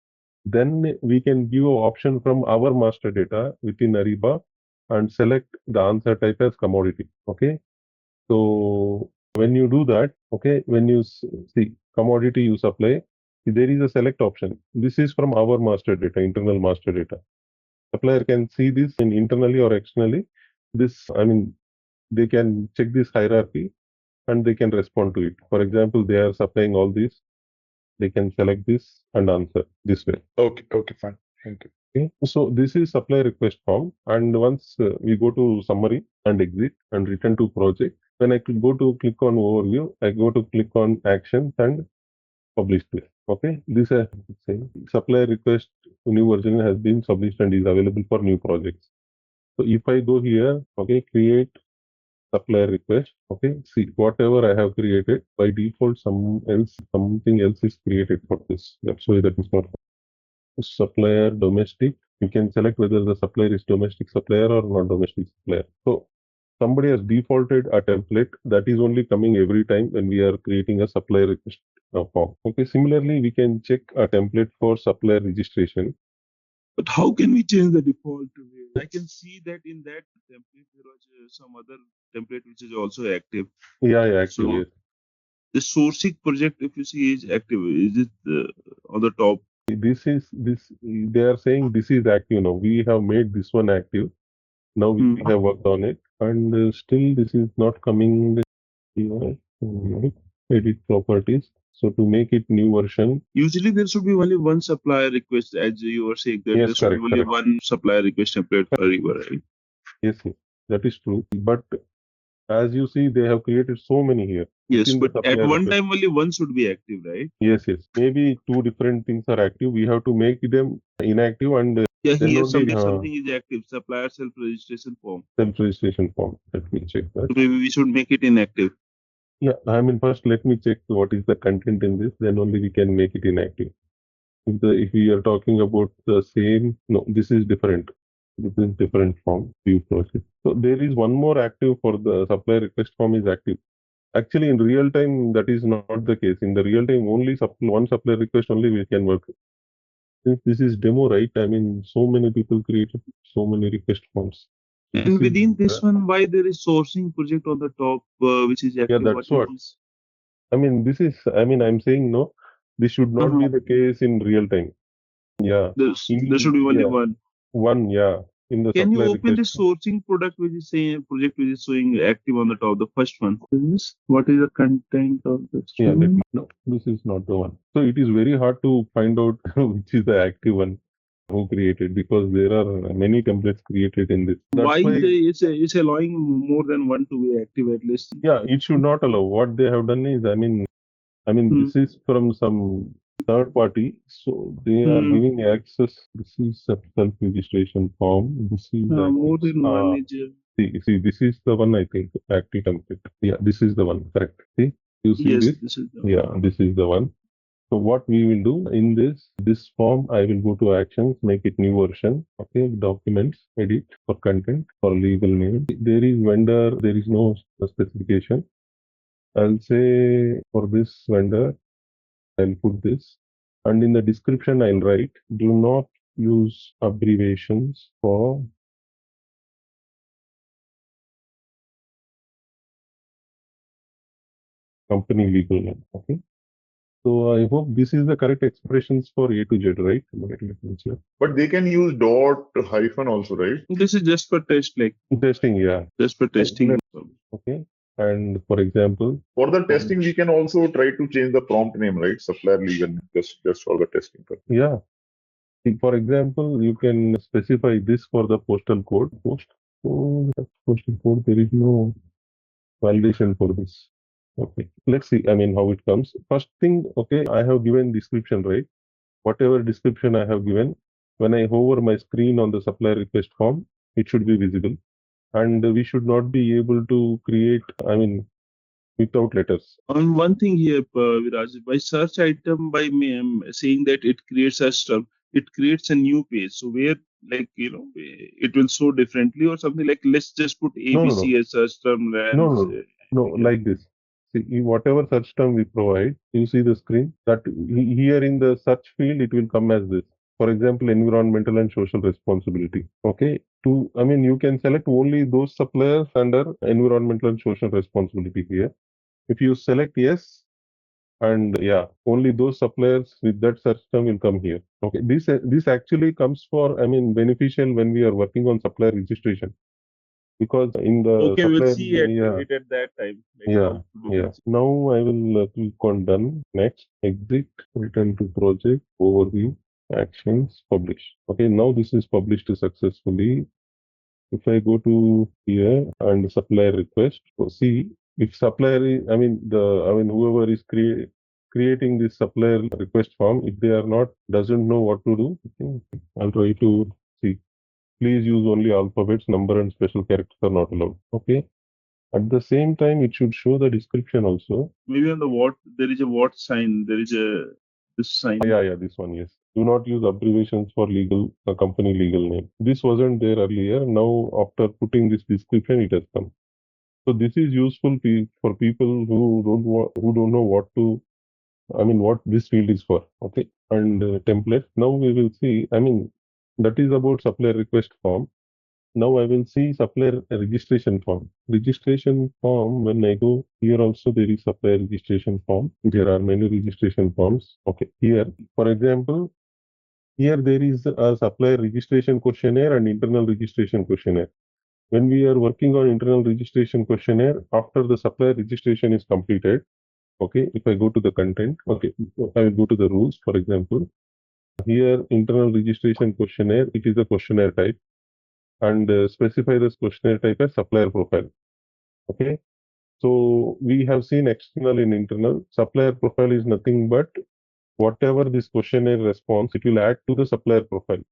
A: Then we can give an option from our master data within Ariba and select the answer type as commodity. Okay, so when you do that, okay, when you see commodity you supply, there is a select option. This is from our master data, internal master data. Supplier can see this internally or externally. This, I mean, they can check this hierarchy and they can respond to it. For example, they are supplying all these. they can select this and answer this way.
C: Okay, fine. Thank you.
A: Okay. So this is supply request form, and once we go to summary and exit and return to project, when I go to click on overview, I go to click on actions and publish this. Okay, this is saying supplier request new version has been published and is available for new projects. So if I go here, okay, create supplier request, okay, see whatever I have created by default, something else is created for this. That's why that is not supplier domestic. You can select whether the supplier is domestic supplier or not domestic supplier. So somebody has defaulted a template that is only coming every time when we are creating a supplier request form. Okay, similarly, we can check a template for supplier registration.
D: But how can we change the default? I can see that in that template there was some other template which is also active.
A: Yeah, active.
D: So
A: yes.
D: the sourcing project, if you see, is active. Is it on the top?
A: This. They are saying this is active now. We have made this one active. Now we have worked on it, and still this is not coming here. Edit properties. So to make it new version,
D: usually there should be only one supplier request, as you were saying that there should be only one supplier request template for Ariba, right?
A: Yes, that is true. But as you see, they have created so many here.
D: Yes, but at one time only one should be active, right?
A: Yes. Maybe two different things are active. We have to make them inactive and
D: here something is active. Supplier self-registration form.
A: Self-registration form. Let me check that.
D: So maybe we should make it inactive.
A: Yeah, I mean, first let me check what is the content in this. Then only we can make it inactive. If we are talking about the same, no, this is different. This is different form, view process. So there is one more active for the supplier request form is active. Actually, in real time, that is not the case. In the real time, only one supplier request only we can work. Since this is demo, right? I mean, so many people created so many request forms.
D: And within this one, why there is sourcing project on the top, which is active?
A: Yeah, that's what. I mean, this is. I mean, I'm saying no. This should not be the case in real time. Yeah.
D: There should be only one.
A: One, yeah. In the
D: can you open the sourcing product which is saying project which is showing active on the top, the first one? What is the content of this?
A: Yeah, no, this is not the one. So it is very hard to find out which is the active one who created, because there are many templates created in this.
D: That's why it's allowing more than one to be active at least? Yeah,
A: it should not allow. What they have done is, I mean, this is from some third party, so they are giving access. This is a self-registration form. This is
D: more than one.
A: See, this is the one, I think, active template. Yeah, this is the one, correct. See, you see
D: yes,
A: this is the one. This is the one. So what we will do in this form, I will go to actions, make it new version. Okay, documents, edit for content, for legal name. There is vendor, there is no specification. I'll say for this vendor, I'll put this, and in the description I'll write, do not use abbreviations for company legal name. Okay, so I hope this is the correct expressions for A to Z, right?
B: But they can use dot hyphen also, right?
D: This is just for test, like
A: testing, yeah,
D: just for testing.
A: Okay. And for example,
B: for the testing, we can also try to change the prompt name, right? Supplier legal name, just for the testing purpose.
A: Yeah. For example, you can specify this for the postal code. Postal code, there is no validation for this. Okay. Let's see, I mean, how it comes. First thing, okay, I have given description, right? Whatever description I have given, when I hover my screen on the supplier request form, it should be visible. And we should not be able to create, I mean, without letters.
D: On one thing here, Viraj, by search item, by saying that it creates a stuff, it creates a new page. So where, like, it will show differently or something, like, let's just put ABC as search term.
A: No, like this. See, whatever search term we provide, you see the screen, that here in the search field, it will come as this. For example, environmental and social responsibility. Okay. You can select only those suppliers under environmental and social responsibility here. If you select yes, and yeah, only those suppliers with that search term will come here. Okay. This actually comes for, beneficial when we are working on supplier registration. because in the
D: Okay, we'll
A: supplier,
D: see it
A: yeah,
D: at that time. Like
A: yeah,
D: how we
A: yeah.
D: can see.
A: Now I will click on done. Next, exit, return to project, overview, actions, publish. Okay, now this is published successfully. If I go to here and supplier request, so see if supplier is, whoever is creating this supplier request form, if they are not, doesn't know what to do, okay, I'll try to see. Please use only alphabets, number and special characters are not allowed. Okay. At the same time, it should show the description also.
D: Maybe on the what there is a what sign. There is a this sign.
A: Yeah, this one, yes. Do not use abbreviations for legal company legal name. This wasn't there earlier. Now, after putting this description, it has come. So this is useful for people who don't know what this field is for. Okay, and template. Now we will see. That is about supplier request form. Now I will see supplier registration form. Registration form, when I go here also there is supplier registration form. There are many registration forms. Okay, here, for example, here there is a supplier registration questionnaire and internal registration questionnaire. When we are working on internal registration questionnaire, after the supplier registration is completed, okay, if I go to the content, okay, I will go to the rules, for example. Here, internal registration questionnaire, it is a questionnaire type and specify this questionnaire type as supplier profile. Okay. So we have seen external and internal. Supplier profile is nothing but whatever this questionnaire response, it will add to the supplier profile.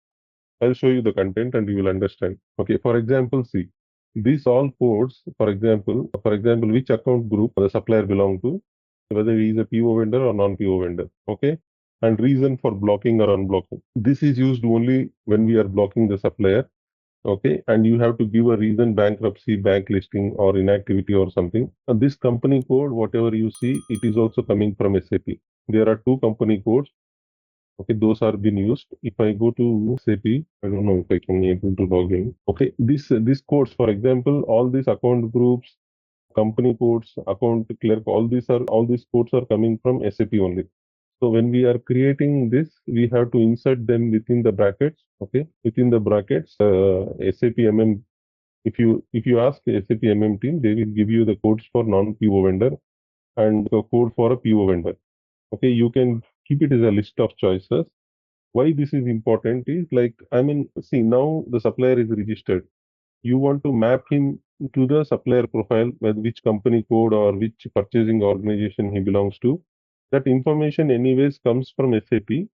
A: I'll show you the content and you will understand. Okay. For example, see these all codes, for example, which account group the supplier belong to, whether he is a PO vendor or non-PO vendor. Okay. And reason for blocking or unblocking. This is used only when we are blocking the supplier. Okay, and you have to give a reason, bankruptcy, bank listing, or inactivity, or something. And this company code, whatever you see, it is also coming from SAP. There are two company codes. Okay, those are being used. If I go to SAP, I don't know if I can be able to log in. Okay, this codes, for example, all these account groups, company codes, account clerk, all these codes are coming from SAP only. So when we are creating this, we have to insert them within the brackets. Okay, within the brackets, SAP MM. If you ask SAP MM team, they will give you the codes for non-PO vendor and the code for a PO vendor. Okay, you can keep it as a list of choices. Why this is important is see now the supplier is registered. You want to map him to the supplier profile, with which company code or which purchasing organization he belongs to. That information anyways comes from SAP.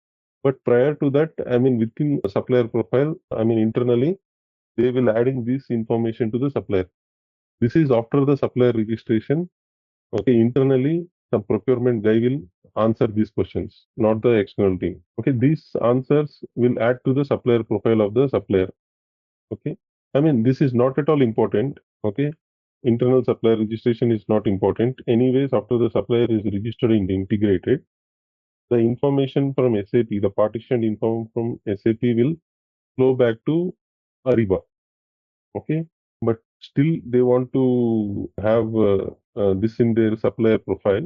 A: But prior to that, within the supplier profile, internally, they will adding this information to the supplier. This is after the supplier registration. Okay, internally, the procurement guy will answer these questions, not the external team. Okay, these answers will add to the supplier profile of the supplier. Okay, this is not at all important. Okay, internal supplier registration is not important. Anyways, after the supplier is registered and integrated, the information from SAP, the partitioned info from SAP will flow back to Ariba. Okay, but still they want to have this in their supplier profile.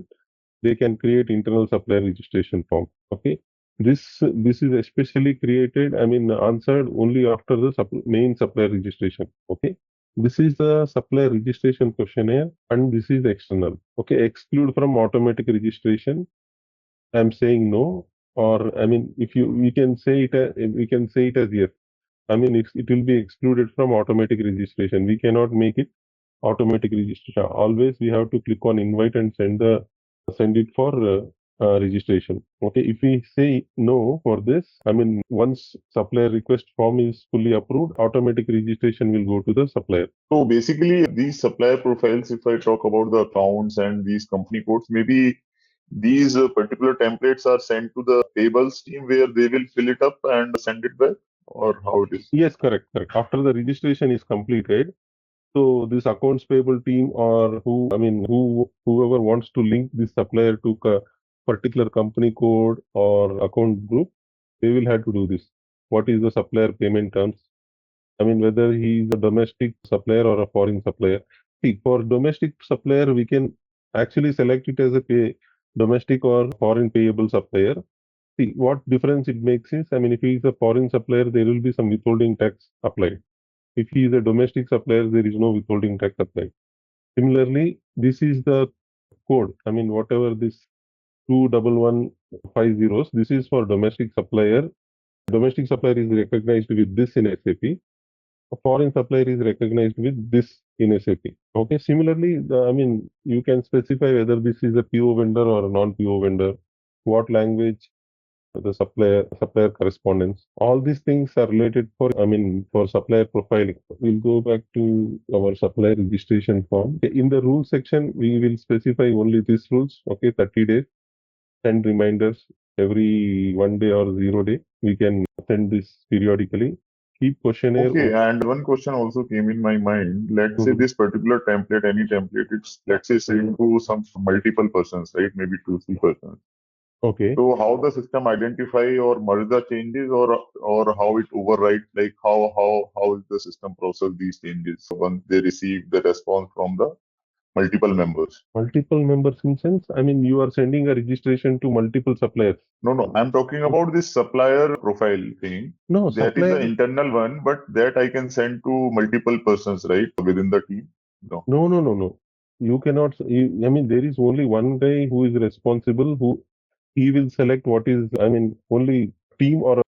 A: They can create internal supplier registration form. Okay, this is especially created, answered only after the main supplier registration. Okay, this is the supplier registration questionnaire and this is external. Okay, exclude from automatic registration. I'm saying no, or if we can say it, we can say it as yes. It will be excluded from automatic registration. We cannot make it automatic registration. Always we have to click on invite and send it for registration. Okay, if we say no for this, once supplier request form is fully approved, automatic registration will go to the supplier.
B: So basically, these supplier profiles, if I talk about the accounts and these company codes, maybe these particular templates are sent to the payables team where they will fill it up and send it back, or how it is?
A: Yes, correct. After the registration is completed, so this accounts payable team or whoever wants to link this supplier to a particular company code or account group, they will have to do this. What is the supplier payment terms? Whether he is a domestic supplier or a foreign supplier. See, for domestic supplier, we can actually select it as a domestic or foreign payable supplier. See, what difference it makes is, if he is a foreign supplier, there will be some withholding tax applied. If he is a domestic supplier, there is no withholding tax applied. Similarly, this is the code. I mean, whatever this 21150, this is for domestic supplier. Domestic supplier is recognized with this in SAP. A foreign supplier is recognized with this in SAP. Okay. Similarly, I mean, you can specify whether this is a PO vendor or a non-PO vendor, what language, the supplier correspondence. All these things are related for, I mean, for supplier profiling. We'll go back to our supplier registration form. In the rules section, we will specify only these rules. Okay, 30 days, send reminders every 1 day or 0 day. We can send this periodically. Keep questionnaire.
B: Okay, and one question also came in my mind. Let's say
A: Mhm.
B: this particular template, any template, it's let's say sent to some multiple persons, right? Maybe 2, 3 persons.
A: Okay.
B: So how the system identify or merge the changes, or how it overrides, like how is the system process these changes once they receive the response from the multiple members?
A: Multiple members in sense, I mean, you are sending a registration to multiple suppliers.
B: No, I'm talking about this supplier profile thing.
A: No,
B: That is the
A: supplier.
B: internal one, but that I can send to multiple persons, right, within the team. No.
A: No. You cannot. I mean, there is only one guy who is responsible. Who he will select what is. I mean, only team or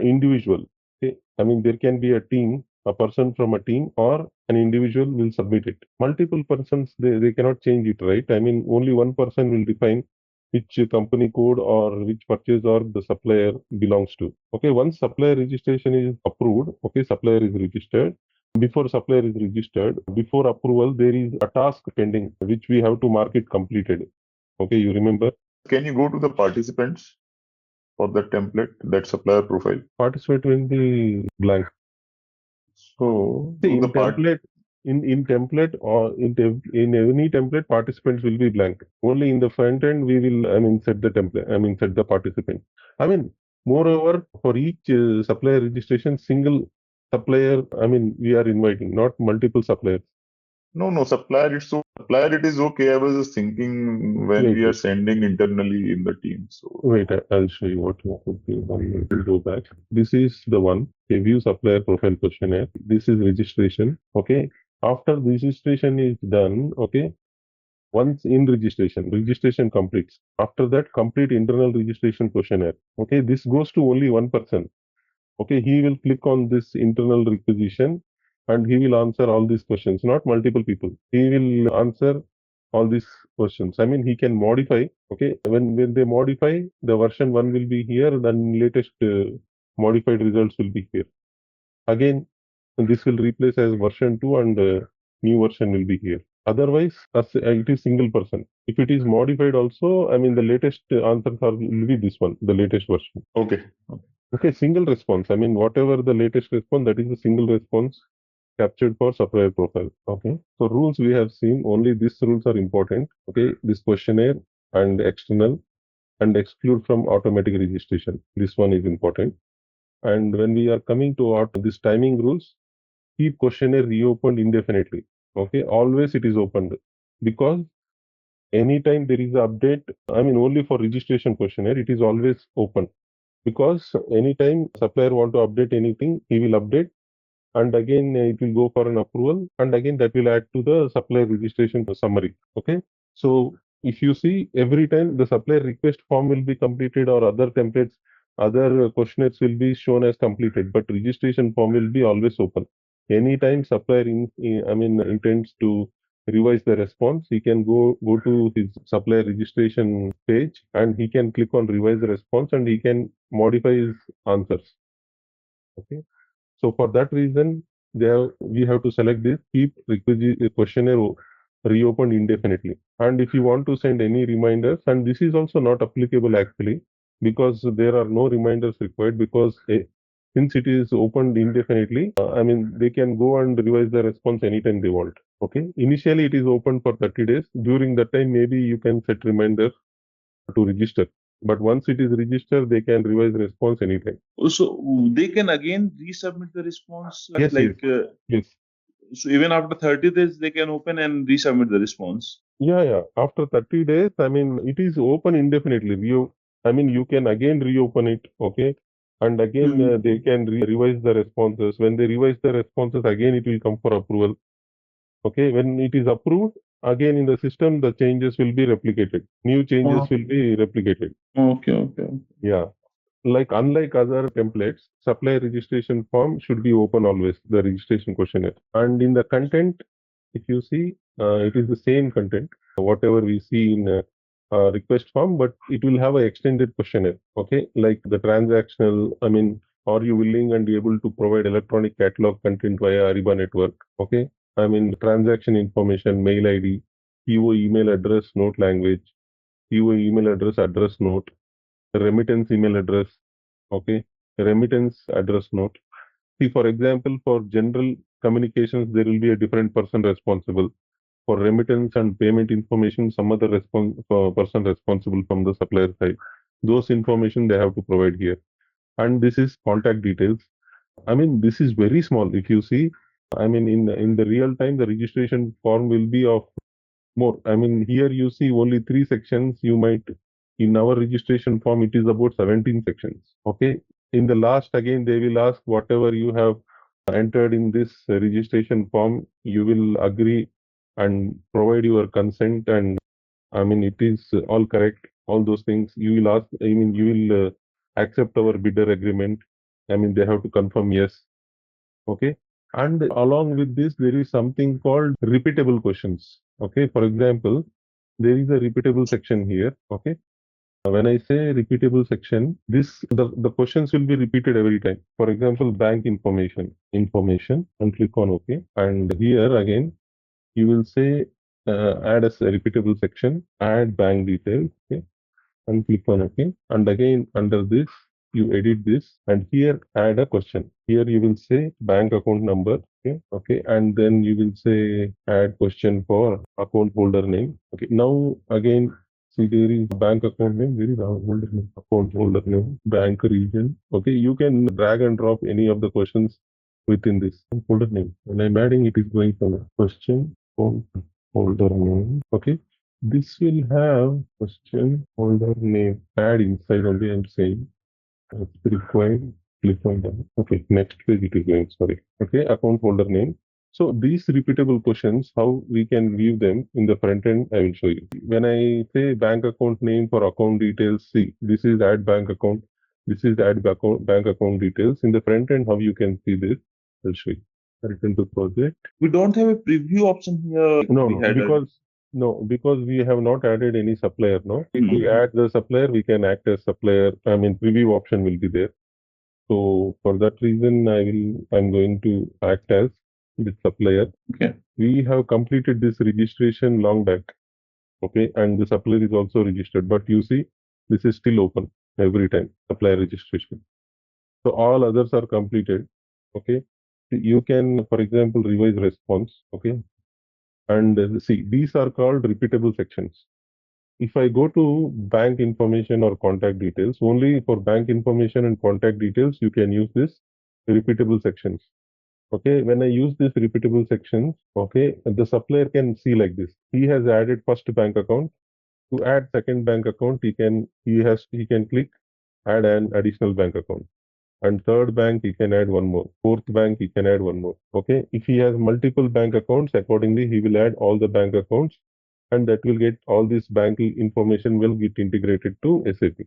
A: individual. Okay? I mean, there can be a team, a person from a team, or an individual will submit it. Multiple persons, they cannot change it, right? I mean, only one person will define which company code or which purchase order the supplier belongs to. Okay, once supplier registration is approved, okay, supplier is registered. Before supplier is registered, before approval, there is a task pending which we have to mark it completed. Okay, you remember?
B: Can you go to the participants for that template, that supplier profile?
A: Participant will be blank.
B: So
A: See,
B: to
A: in
B: the part,
A: template, in template or in any template, participants will be blank. Only in the front end, we will, I mean, set the template. I mean, set the participant. I mean, moreover, for each supplier registration, single supplier, I mean, we are inviting, not multiple suppliers.
B: no, supplier. Supplier. It is okay. I was just thinking when we are
A: Wait,
B: sending internally in the team. So
A: wait, I'll show you what you have to do. We'll go back. This is the one, a view supplier profile questionnaire. This is registration. Okay. After registration is done, okay. Once in registration completes. After that, complete internal registration questionnaire. Okay, this goes to only one person. Okay, he will click on this internal requisition and he will answer all these questions, not multiple people. He will answer all these questions. I mean, he can modify. Okay, when they modify, the version 1 will be here, then latest modified results will be here. Again, this will replace as version 2 and new version will be here. Otherwise, it is single person. If it is modified also, I mean, the latest answers will be this one, the latest version.
B: okay.
A: Okay, single response. I mean, whatever the latest response, that is the single response captured for supplier profile. Okay. So rules we have seen, only these rules are important. Okay. This questionnaire and external and exclude from automatic registration. This one is important. And when we are coming to this timing rules, keep questionnaire reopened indefinitely. Okay, always it is opened because anytime there is an update, I mean only for registration questionnaire, it is always open because anytime supplier want to update anything, he will update and again it will go for an approval and again that will add to the supplier registration summary. Okay, so if you see every time the supplier request form will be completed or other templates, other questionnaires will be shown as completed, but registration form will be always open. Anytime supplier intends to revise the response, he can go to his supplier registration page and he can click on revise the response and he can modify his answers. Okay. So for that reason, we have to select this, keep questionnaire reopened indefinitely. And if you want to send any reminders, and this is also not applicable actually, because there are no reminders required because since it is opened indefinitely, I mean, they can go and revise the response anytime they want. Okay. Initially, it is open for 30 days. During that time, maybe you can set reminders to register. But once it is registered, they can revise the response anytime.
D: So they can again resubmit the response,
A: Yes, yes.
D: So even after 30 days, they can open and resubmit the response.
A: Yeah. After 30 days, I mean, it is open indefinitely. I mean, you can again reopen it. Okay. And again, they can revise the responses. When they revise the responses, again it will come for approval. Okay, when it is approved, again in the system, the changes will be replicated. New changes will be replicated.
D: Okay.
A: Yeah. Like unlike other templates, supplier registration form should be open always, the registration questionnaire. And in the content, if you see, it is the same content, whatever we see in request form, but it will have an extended questionnaire. Okay, like the transactional, I mean, are you willing and able to provide electronic catalog content via Ariba network? Okay, I mean, transaction information, mail ID, PO email address, note language, PO email address note, remittance email address, okay, remittance address note. See, for example, for general communications, there will be a different person responsible. For remittance and payment information, some other person responsible from the supplier side. Those information they have to provide here. And this is contact details. I mean, this is very small. If you see, I mean, in the real time, the registration form will be of more. I mean, here you see only 3 sections. You might, in our registration form, it is about 17 sections. Okay. In the last, again, they will ask whatever you have entered in this registration form, you will agree and provide your consent. And I mean, it is all correct. All those things you will ask. I mean, you will accept our bidder agreement. I mean, they have to confirm yes. Okay. And along with this, there is something called repeatable questions. Okay. For example, there is a repeatable section here. Okay. When I say repeatable section, the questions will be repeated every time. For example, bank information, and click on OK. And here again, you will say add as a repeatable section, add bank details. Okay. And click on OK. And again, under this, you edit this and here add a question. Here you will say bank account number. Okay. And then you will say add question for account holder name. Okay. Now again, see there is bank account name, there is account holder name, bank region. Okay. You can drag and drop any of the questions within this folder name. When I'm adding, it is going from question holder name. Okay. This will have question holder name add inside only. I'm saying it's required. Click on that. Okay, next page it is going. Sorry. Okay, account holder name. So these repeatable questions, how we can view them in the front end, I will show you. When I say bank account name for account details, see, this is add bank account. This is add bank account details. In the front end, how you can see this, I'll show you. Return to project.
D: We don't have a preview option here.
A: Because we have not added any supplier. No, if we add the supplier, we can act as supplier. I mean, preview option will be there. So for that reason, I'm going to act as the supplier.
D: Okay.
A: We have completed this registration long back. Okay, and the supplier is also registered. But you see, this is still open every time, supplier registration. So all others are completed. Okay, you can, for example, revise response. Okay. And see, these are called repeatable sections. If I go to bank information or contact details, only for bank information and contact details, you can use this repeatable sections. Okay, when I use this repeatable sections, okay, the supplier can see like this. He has added first bank account. To add second bank account, he can click add an additional bank account. And third bank, he can add one more. Fourth bank, he can add one more. Okay. If he has multiple bank accounts, accordingly, he will add all the bank accounts, and that will get all this bank information will get integrated to SAP.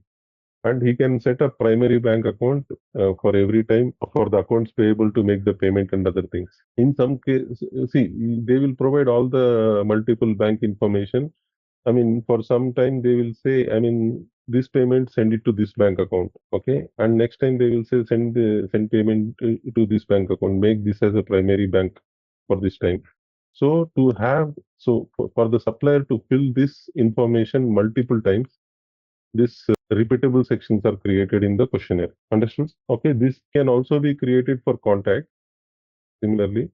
A: And he can set up primary bank account for every time for the accounts payable to make the payment and other things. In some case, see, they will provide all the multiple bank information. I mean, for some time they will say, I mean, this payment, send it to this bank account. Okay. And next time they will say, send payment to this bank account, make this as a primary bank for this time. So for the supplier to fill this information multiple times, this repeatable sections are created in the questionnaire. Understood? Okay. This can also be created for contact similarly.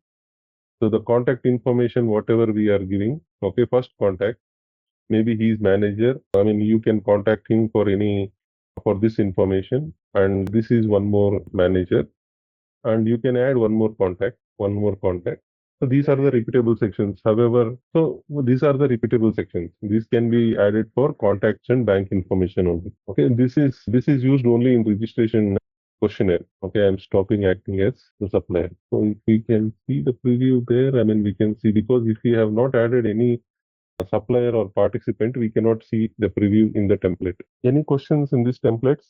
A: So the contact information, whatever we are giving, okay, first contact, maybe he is manager. I mean, you can contact him for this information, and this is one more manager, and you can add one more contact. So these are the repeatable sections. However, so these are the repeatable sections. These can be added for contacts and bank information only. Okay, this is used only in registration questionnaire. Okay, I'm stopping acting as the supplier. So if we can see the preview there, I mean, we can see, because if we have not added any supplier or participant, we cannot see the preview in the template. Any questions in these templates?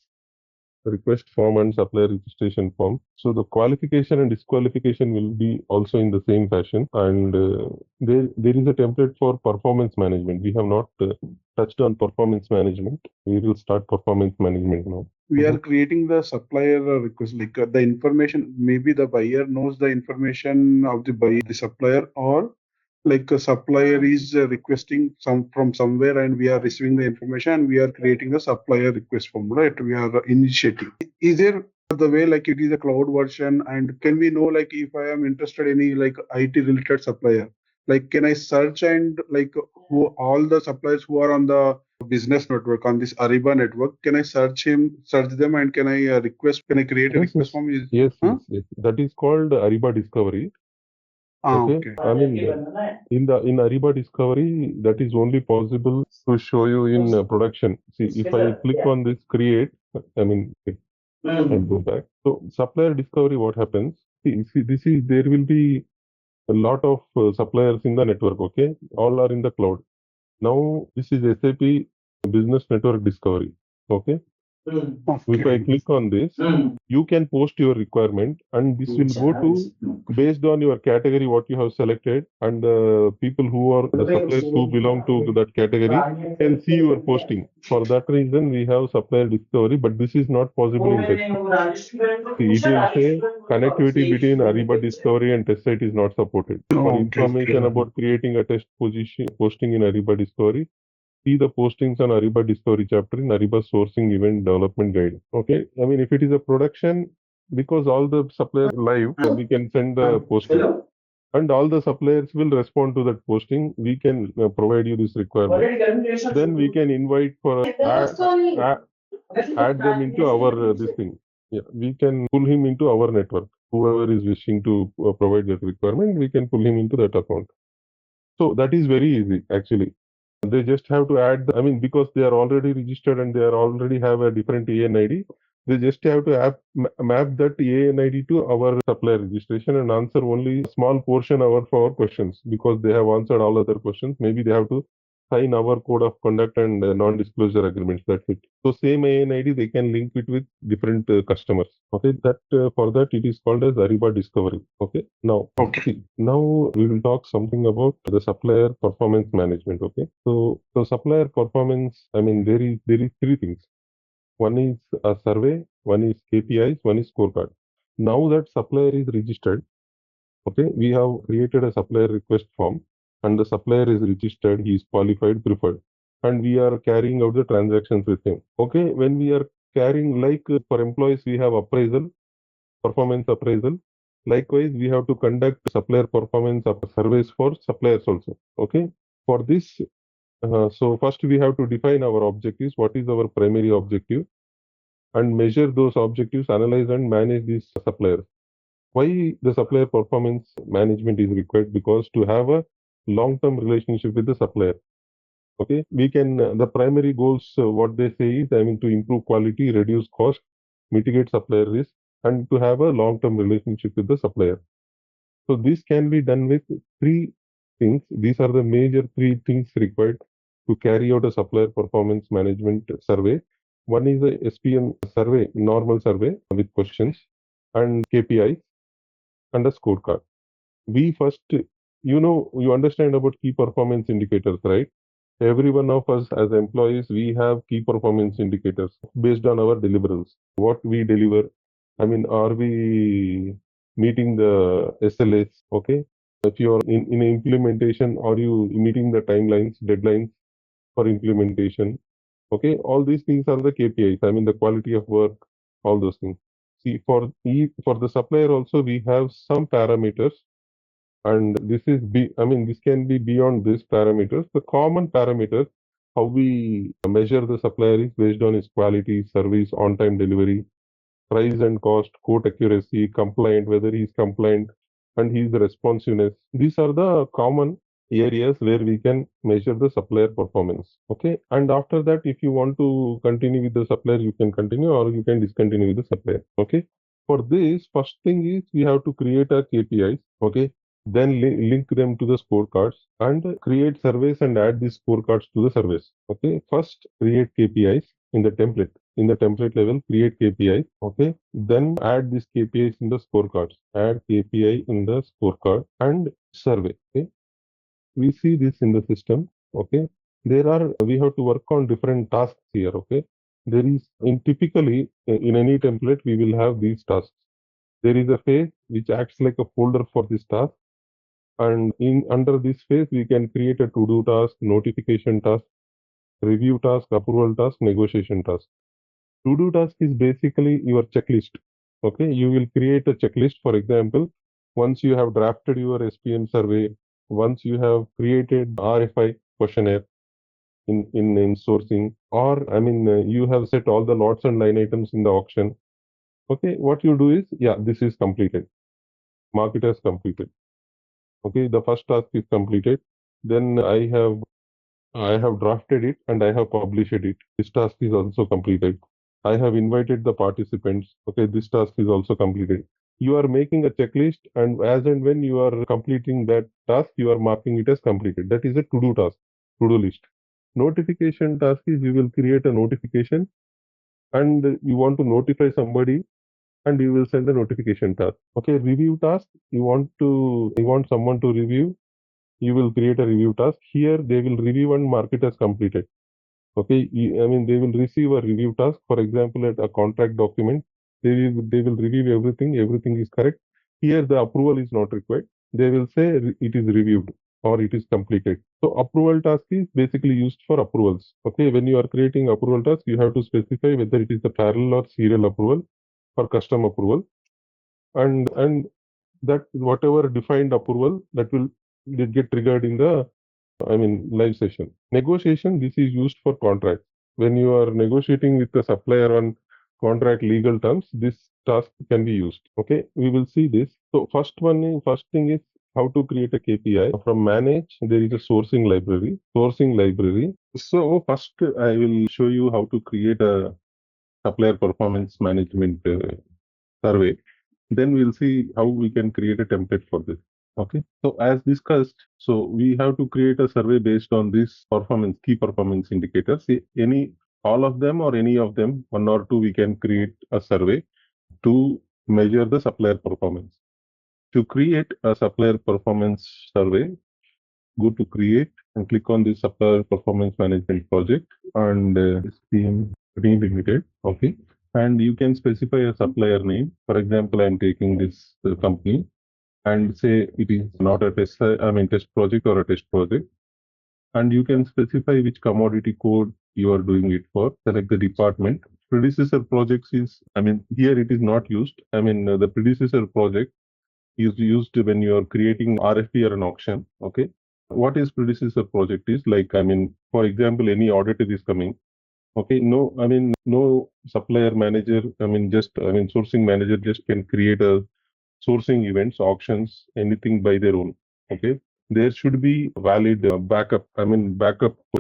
A: Request form and supplier registration form. So the qualification and disqualification will be also in the same fashion. And there is a template for performance management. We have not touched on performance management. We will start performance management now.
E: We are creating the supplier request, like the information, maybe the buyer knows the information of the supplier, or like a supplier is requesting from somewhere and we are receiving the information and we are creating a supplier request form, right? We are initiating. Is there the way like it is a cloud version, and can we know like if I am interested in any like IT related supplier, like can I search and like who all the suppliers who are on the business network on this Ariba network, can I search them, and can I can I create a request form?
A: Yes. That is called Ariba Discovery. Okay. I mean, in Ariba Discovery, that is only possible to show you in production. See, if I click on this create, I mean, I'll go back. So supplier discovery, what happens? See, there will be a lot of suppliers in the network. Okay, all are in the cloud. Now this is SAP Business Network Discovery. Okay. If I click on this, you can post your requirement, and this will go to, based on your category, what you have selected, and the people who are the suppliers who belong to that category can see your posting. For that reason, we have supplier discovery, but this is not possible in test. See, it will say connectivity between Ariba Discovery and test site is not supported. For information about creating a test posting in Ariba Discovery, see the postings on Ariba Discovery chapter in Ariba Sourcing Event Development Guide. Okay, I mean, if it is a production, because all the suppliers live, we can send the posting, and all the suppliers will respond to that posting. We can provide you this requirement. Then we can invite for add them into our this thing. Yeah, we can pull him into our network. Whoever is wishing to provide that requirement, we can pull him into that account. So that is very easy actually. They just have to add, I mean, because they are already registered and they are already have a different AN ID, they just have to map that AN ID to our supplier registration and answer only a small portion of our questions, because they have answered all other questions. Maybe they have to sign our code of conduct and non-disclosure agreements. That's it. So same AN ID, they can link it with different customers. Okay, that for that it is called as Ariba Discovery. Okay, now now we will talk something about the supplier performance management. Okay, so supplier performance, I mean, there is three things. One is a survey, one is KPIs, one is scorecard. Now that supplier is registered, okay, we have created a supplier request form, and the supplier is registered, he is qualified, preferred, and we are carrying out the transactions with him. Okay, when we are carrying, like for employees, we have appraisal, performance appraisal. Likewise, we have to conduct supplier performance surveys for suppliers also. Okay, for this, so first we have to define our objectives. What is our primary objective? And measure those objectives, analyze and manage these suppliers. Why the supplier performance management is required? Because to have a long-term relationship with the supplier. Okay, we can, the primary goals, what they say is, I mean, to improve quality, reduce cost, mitigate supplier risk, and to have a long-term relationship with the supplier. So this can be done with three things. These are the major three things required to carry out a supplier performance management survey. One is a SPM survey, normal survey with questions and KPIs and a scorecard. We first, you understand about key performance indicators, right? Every one of us as employees, we have key performance indicators based on our deliverables. What we deliver, I mean, are we meeting the SLAs? Okay. If you're in implementation, are you meeting the timelines, deadlines for implementation? Okay. All these things are the KPIs. I mean, the quality of work, all those things. See, for the supplier also, we have some parameters, and this can be beyond these parameters. The common parameters, how we measure the supplier is based on his quality, service, on-time delivery, price and cost, quote accuracy, compliant, whether he's compliant, and his responsiveness. These are the common areas where we can measure the supplier performance. Okay. And after that, if you want to continue with the supplier, you can continue or you can discontinue with the supplier. Okay. For this, first thing is we have to create a KPIs. Okay. Then link them to the scorecards and create surveys and add these scorecards to the surveys. Okay. First, create KPIs in the template. In the template level, create KPIs. Okay. Then add these KPIs in the scorecards. Add KPI in the scorecard and survey. Okay. We see this in the system. Okay. We have to work on different tasks here. Okay. There is, in typically, in any template, we will have these tasks. There is a phase which acts like a folder for this task. And in under this phase, we can create a to-do task, notification task, review task, approval task, negotiation task. To-do task is basically your checklist. Okay, you will create a checklist. For example, once you have drafted your SPM survey, once you have created RFI questionnaire in sourcing, or you have set all the lots and line items in the auction. Okay, what you do is, yeah, this is completed. Mark it as completed. Okay, the first task is completed. Then I have drafted it and I have published it. This task is also completed. I have invited the participants. Okay, this task is also completed. You are making a checklist, and as and when you are completing that task, you are marking it as completed. That is a to-do task, to-do list. Notification task is you will create a notification and you want to notify somebody and you will send a notification task. Okay, review task, you want someone to review, you will create a review task. Here they will review and mark it as completed. Okay, they will receive a review task. For example, at a contract document, they will review everything. Everything is correct. Here the approval is not required. They will say it is reviewed or it is completed. So approval task is basically used for approvals. Okay, when you are creating approval task, you have to specify whether it is a parallel or serial approval or custom approval, and that whatever defined approval that will get triggered in the live session. Negotiation, this is used for contracts. When you are negotiating with the supplier on contract legal terms, this task can be used. Okay, we will see this. So first thing is how to create a KPI. From manage, there is a sourcing library. So first I will show you how to create a supplier performance management survey. Then we'll see how we can create a template for this. Okay. So as discussed, so we have to create a survey based on these key performance indicators. All of them or any of them, one or two, we can create a survey to measure the supplier performance. To create a supplier performance survey, go to create and click on the supplier performance management project and SPM Limited. Okay. And you can specify a supplier name. For example, I'm taking this company and say it is not a test project or a test project. And you can specify which commodity code you are doing it for. Select the department. Predecessor projects is, here it is not used. The predecessor project is used when you are creating RFP or an auction. Okay. What is predecessor project is like, for example, any auditor is coming. Okay, no supplier manager, sourcing manager just can create a sourcing events, auctions, anything by their own. Okay, there should be valid backup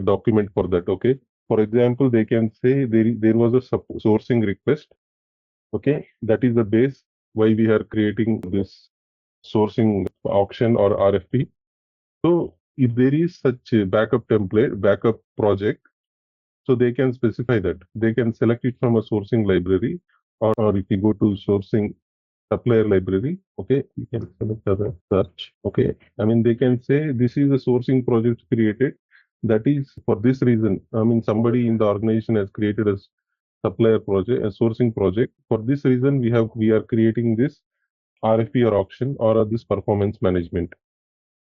A: document for that. Okay, for example, they can say there was a sourcing request. Okay, that is the base why we are creating this sourcing auction or RFP. So if there is such a backup template, backup project, so they can specify that. They can select it from a sourcing library, or if you go to sourcing supplier library, okay, you can select the search. Okay, they can say this is a sourcing project created. That is for this reason. Somebody in the organization has created a supplier project, a sourcing project. For this reason, we are creating this RFP or auction or this performance management.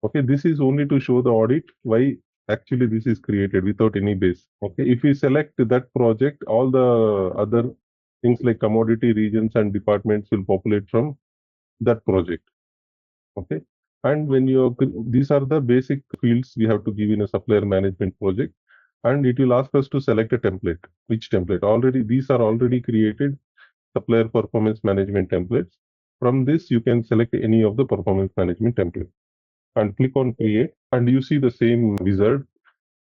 A: Okay, this is only to show the audit why actually this is created without any base. Okay, if we select that project, all the other things like commodity regions and departments will populate from that project. Okay, and these are the basic fields we have to give in a supplier management project, and it will ask us to select a template. Which template? These are already created supplier performance management templates. From this, you can select any of the performance management templates. and click on create, and you see the same wizard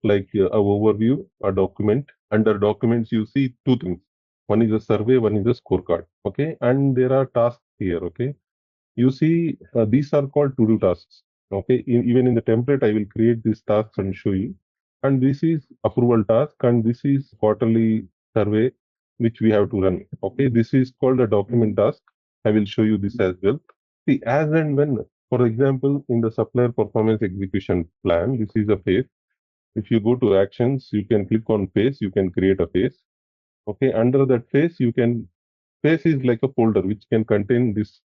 A: like a overview, a document. Under documents, you see two things. One is a survey, one is a scorecard. Okay, and there are tasks here. Okay, you see these are called to-do tasks. Okay, even in the template, I will create these tasks and show you. And this is approval task, and this is quarterly survey which we have to run. Okay, this is called a document task. I will show you this as well. See, as and when, for example, in the supplier performance execution plan, this is a phase. If you go to actions, you can click on phase, you can create a phase. Okay, under that phase, phase is like a folder which can contain these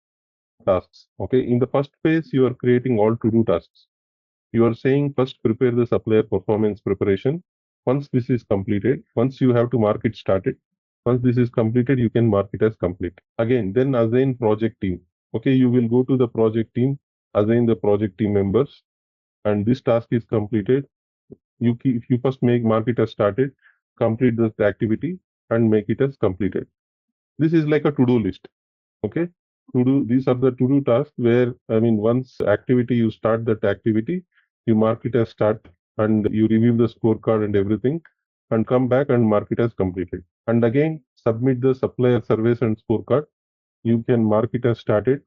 A: tasks. Okay, in the first phase, you are creating all to-do tasks. You are saying first prepare the supplier performance preparation. Once this is completed, once you have to mark it started. Once this is completed, you can mark it as complete. Again, then assign project team. Okay, you will go to the project team, assign the project team members, and this task is completed. If you first mark it as started, complete the activity and make it as completed. This is like a to-do list. Okay, these are the to-do tasks where, I mean, once activity, you start that activity, you mark it as start, and you review the scorecard and everything, and come back and mark it as completed. And again, submit the supplier surveys and scorecard. You can mark it as started,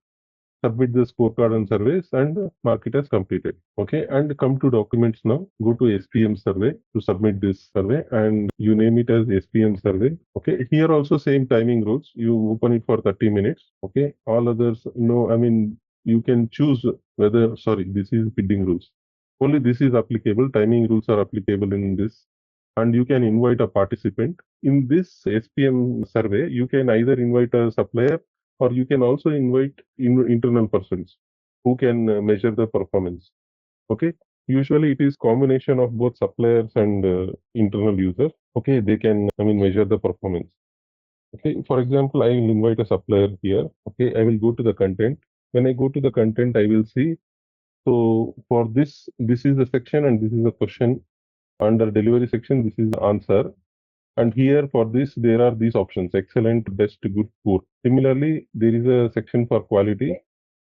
A: submit the scorecard and surveys, and mark it as completed. Okay, and come to documents now. Go to SPM survey to submit this survey, and you name it as SPM survey. Okay, here also same timing rules. You open it for 30 minutes. Okay, all others, no, I mean, you can choose whether, sorry, this is bidding rules. Only this is applicable. Timing rules are applicable in this. And you can invite a participant. In this SPM survey, you can either invite a supplier, or you can also invite internal persons who can measure the performance. Okay, usually it is combination of both suppliers and internal users. Okay, they can, I mean, measure the performance. Okay, for example, I will invite a supplier here. Okay, I will go to the content. When I go to the content, I will see. So for this is the section, and this is the question. Under delivery section, this is the answer. And here for this, there are these options: excellent, best, good, poor. Similarly, there is a section for quality,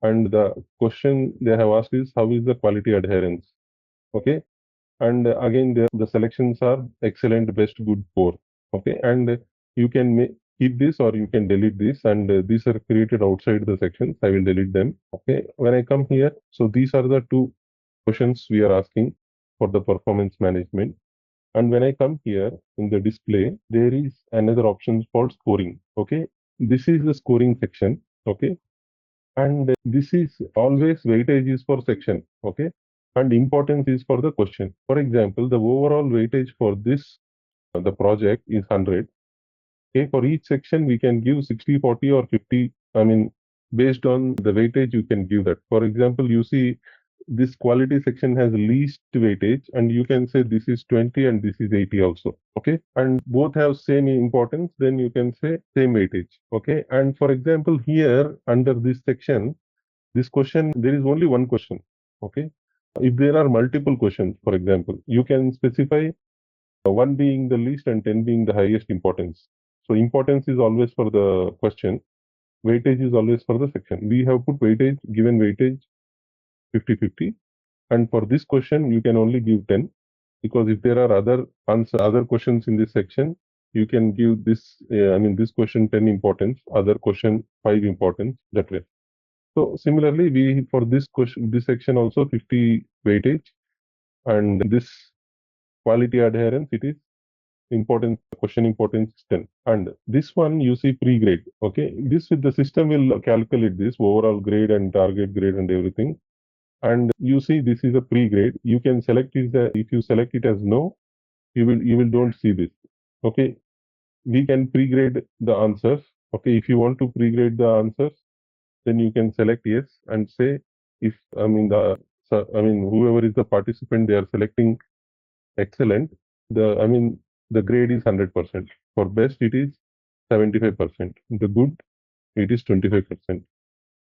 A: and the question they have asked is, how is the quality adherence? Okay. And again, the selections are excellent, best, good, poor. Okay. And you can keep this or you can delete this, and these are created outside the sections. I will delete them. Okay. When I come here, so these are the two questions we are asking for the performance management. And when I come here in the display, there is another option called scoring. Okay, this is the scoring section. Okay, and this is always weightage is for section. Okay, and importance is for the question. For example, the overall weightage for this the project is 100. Okay, for each section we can give 60, 40, or 50. I mean, based on the weightage, you can give that. For example, you see this quality section has least weightage, and you can say this is 20 and this is 80 also. Okay, and both have same importance, then you can say same weightage. Okay, and for example, here under this section, this question, there is only one question. Okay, if there are multiple questions, for example, you can specify 1 being the least and 10 being the highest importance. So importance is always for the question, weightage is always for the section. We have put weightage, given weightage 50-50. And for this question, you can only give 10, because if there are other questions in this section, you can give this, this question 10 importance, other question 5 importance, that way. So similarly, we, for this question, this section also 50 weightage, and this quality adherence, it is question importance 10. And this one you see pre-grade. Okay, this with the system will calculate this overall grade and target grade and everything. And you see this is a pre-grade. You can select it, if you select it as no, you will don't see this. Okay, we can pre-grade the answers. Okay, if you want to pre-grade the answers, then you can select yes and say, if whoever is the participant, they are selecting excellent, the grade is 100%. For best, it is 75%. The good, it is 25%.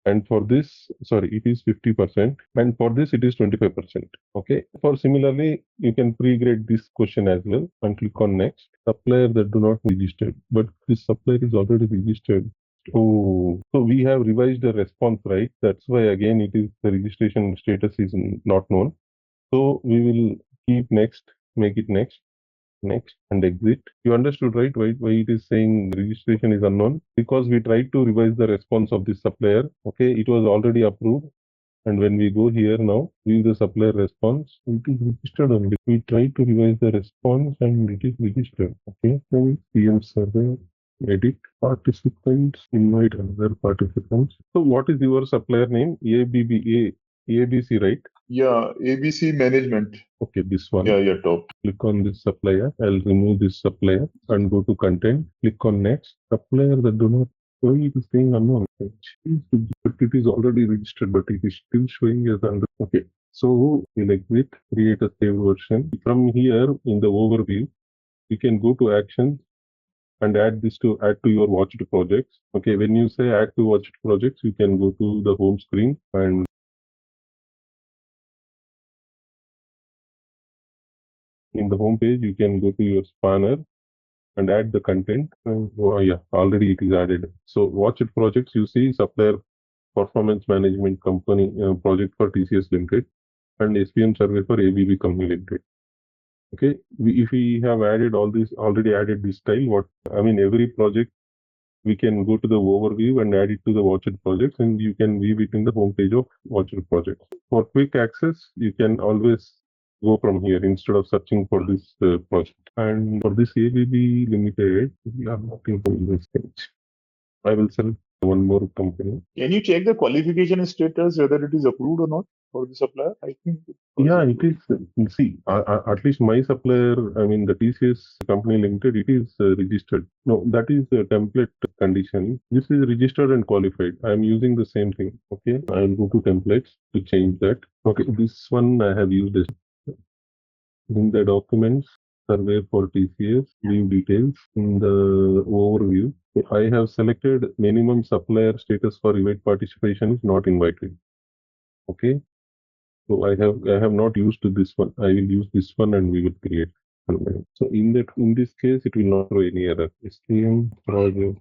A: And for this, sorry, it is 50%. And for this, it is 25%. Okay. For similarly, you can pre-grade this question as well and click on next. Supplier that do not registered, but this supplier is already registered. Oh, so we have revised the response, right? That's why again it is the registration status is not known. So we will keep next, make it next, next, and exit. You understood, right? Why it is saying registration is unknown? Because we tried to revise the response of the supplier. Okay, it was already approved. And when we go here now, view the supplier response, it is registered only. We try to revise the response and it is registered. Okay, so PM survey, edit participants, invite another participants. So what is your supplier name? ABC, right?
B: Yeah, ABC management.
A: Okay, this one.
B: Yeah, top.
A: Click on this supplier. I'll remove this supplier and go to content. Click on next. Supplier that do not show it is saying unknown. But it is already registered, but it is still showing as under. Okay. So we'll exit, create a saved version. From here in the overview, you can go to actions and add to your watched projects. Okay, when you say add to watched projects, you can go to the home screen and in the home page, you can go to your spanner and add the content. Oh, yeah, already it is added. So watch it projects, you see Supplier Performance Management Company project for TCS Limited and SPM survey for ABB Company Limited. Okay, if we have added all this, already added this style, every project, we can go to the overview and add it to the watched projects and you can view it in the home page of watched projects. For quick access, you can always go from here instead of searching for this project. And for this ABB Limited, we are not in this page. I will select one more company.
B: Can you check the qualification status whether it is approved or not for the supplier? I think.
A: Yeah, it is. See, at least my supplier, the TCS Company Limited, it is registered. No, that is the template condition. This is registered and qualified. I am using the same thing. Okay, I will go to templates to change that. Okay, this one I have used as in the documents survey for TCS, view details in the overview. I have selected minimum supplier status for event participation is not invited. Okay. So I have not used this one. I will use this one and we will create. So in this case, it will not throw any error. STM project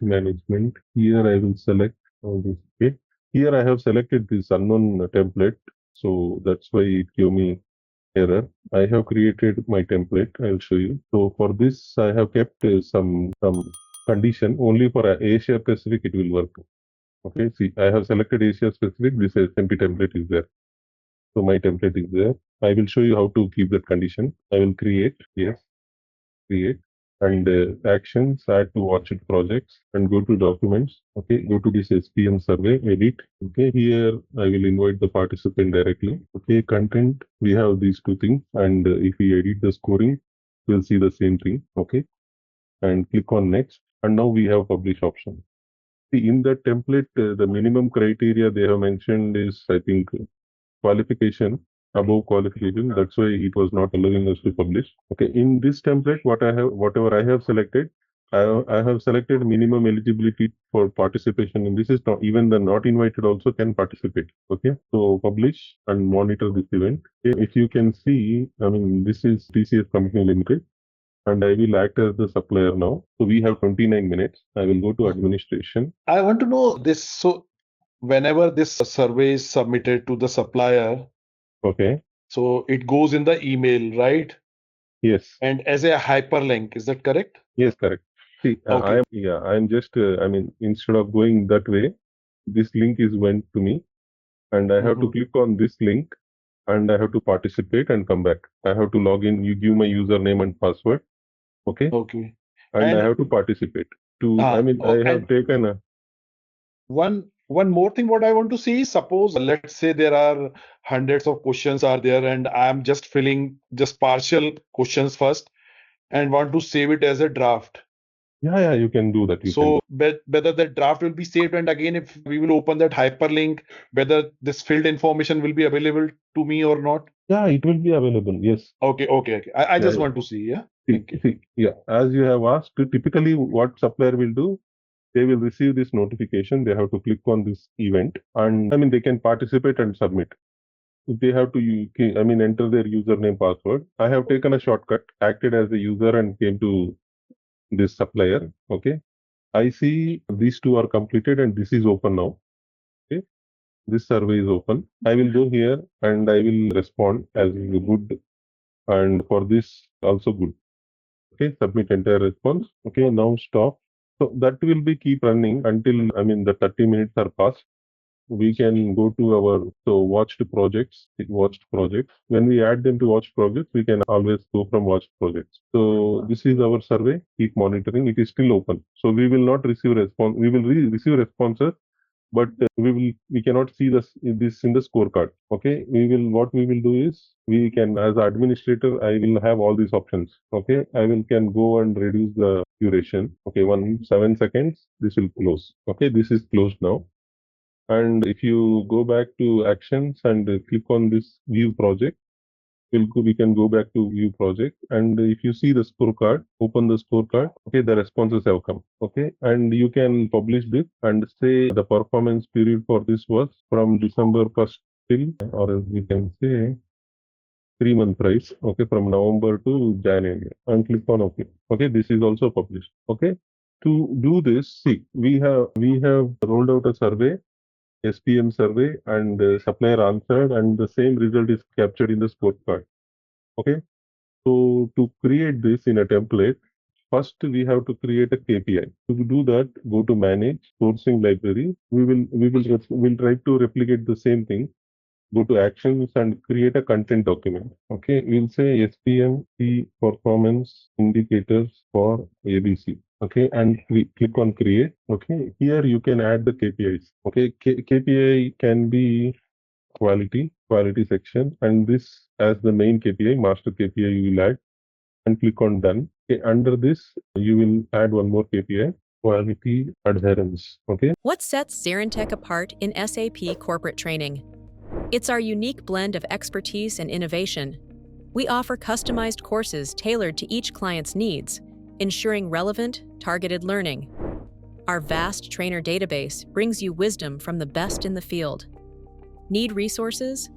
A: management. Here I will select all this. Okay. Here I have selected this unknown template. So that's why it gave me error. I have created my template. I'll show you. So for this, I have kept some condition only for Asia Pacific. It will work. Okay. See, I have selected Asia Pacific. This SMP template is there. So my template is there. I will show you how to keep that condition. I will create. Yes. Create. And actions, add to watched projects and go to documents. Okay, go to this SPM survey, edit. Okay, here I will invite the participant directly. Okay, content, we have these two things. And if we edit the scoring, we'll see the same thing. Okay, and click on next. And now we have publish option. See, in that template, the minimum criteria they have mentioned is, I think, qualification, above qualification. That's why it was not allowing us to publish. Okay, in this template, whatever I have selected, I have selected minimum eligibility for participation, and this is not even the not invited also can participate. Okay, so publish and monitor this event. Okay, if you can see, this is TCS Company Limited, and I will act as the supplier now. So we have 29 minutes. I will go to administration.
C: I want to know this. So whenever this survey is submitted to the supplier,
A: okay,
C: so it goes in the email, right?
A: Yes.
C: And as a hyperlink, is that correct?
A: Yes, correct. See,
C: okay.
A: I'm just, instead of going that way, this link is went to me and I have to click on this link and I have to participate and come back. I have to log in, you give my username and password. Okay.
C: Okay.
A: And I have to participate I have taken a
C: one more thing what I want to see, suppose let's say there are hundreds of questions are there and I'm just filling just partial questions first and want to save it as a draft.
A: Yeah, you can do that.
C: Whether that draft will be saved and again if we will open that hyperlink, whether this filled information will be available to me or not?
A: Yeah, it will be available. Yes.
C: Okay. I just want to see. Yeah.
A: As you have asked, typically what supplier will do, they will receive this notification. They have to click on this event and they can participate and submit. They have to enter their username password. I have taken a shortcut, acted as a user and came to this supplier. Okay. I see these two are completed and this is open now. Okay. This survey is open. I will go here and I will respond as good, and for this also good. Okay, submit entire response. Okay, now stop. So that will be keep running until the 30 minutes are passed. We can go to our watched projects. When we add them to watched projects, we can always go from watched projects. So this is our survey. Keep monitoring. It is still open. So we will not receive response. We will receive responses, but we cannot see this in the scorecard. Okay, what we will do is, we can, as administrator, I will have all these options. Okay, I can go and reduce the duration. Okay, 7 seconds, this will close. Okay, this is closed now. And if you go back to actions and click on this view project, we can go back to view project, and if you see the scorecard, open the scorecard. Okay, the responses have come. Okay, and you can publish this and say the performance period for this was from December 1st till, or we can say 3-month price. Okay, from November to January, and click on OK. Okay, this is also published. Okay, to do this, see, we have rolled out a survey, SPM survey, and supplier answered, and the same result is captured in the scorecard. Okay, so to create this in a template, first we have to create a KPI. To do that, go to Manage Sourcing Library. We'll try to replicate the same thing. Go to Actions and create a content document. Okay, we'll say SPM key performance indicators for ABC. Okay, and click on Create. Okay, here you can add the KPIs. Okay, KPI can be quality section, and this as the main KPI, master KPI, you will add, and click on Done. Okay, under this, you will add one more KPI, quality adherence. Okay.
F: What sets ZaranTech apart in SAP corporate training? It's our unique blend of expertise and innovation. We offer customized courses tailored to each client's needs, ensuring relevant, targeted learning. Our vast trainer database brings you wisdom from the best in the field. Need resources?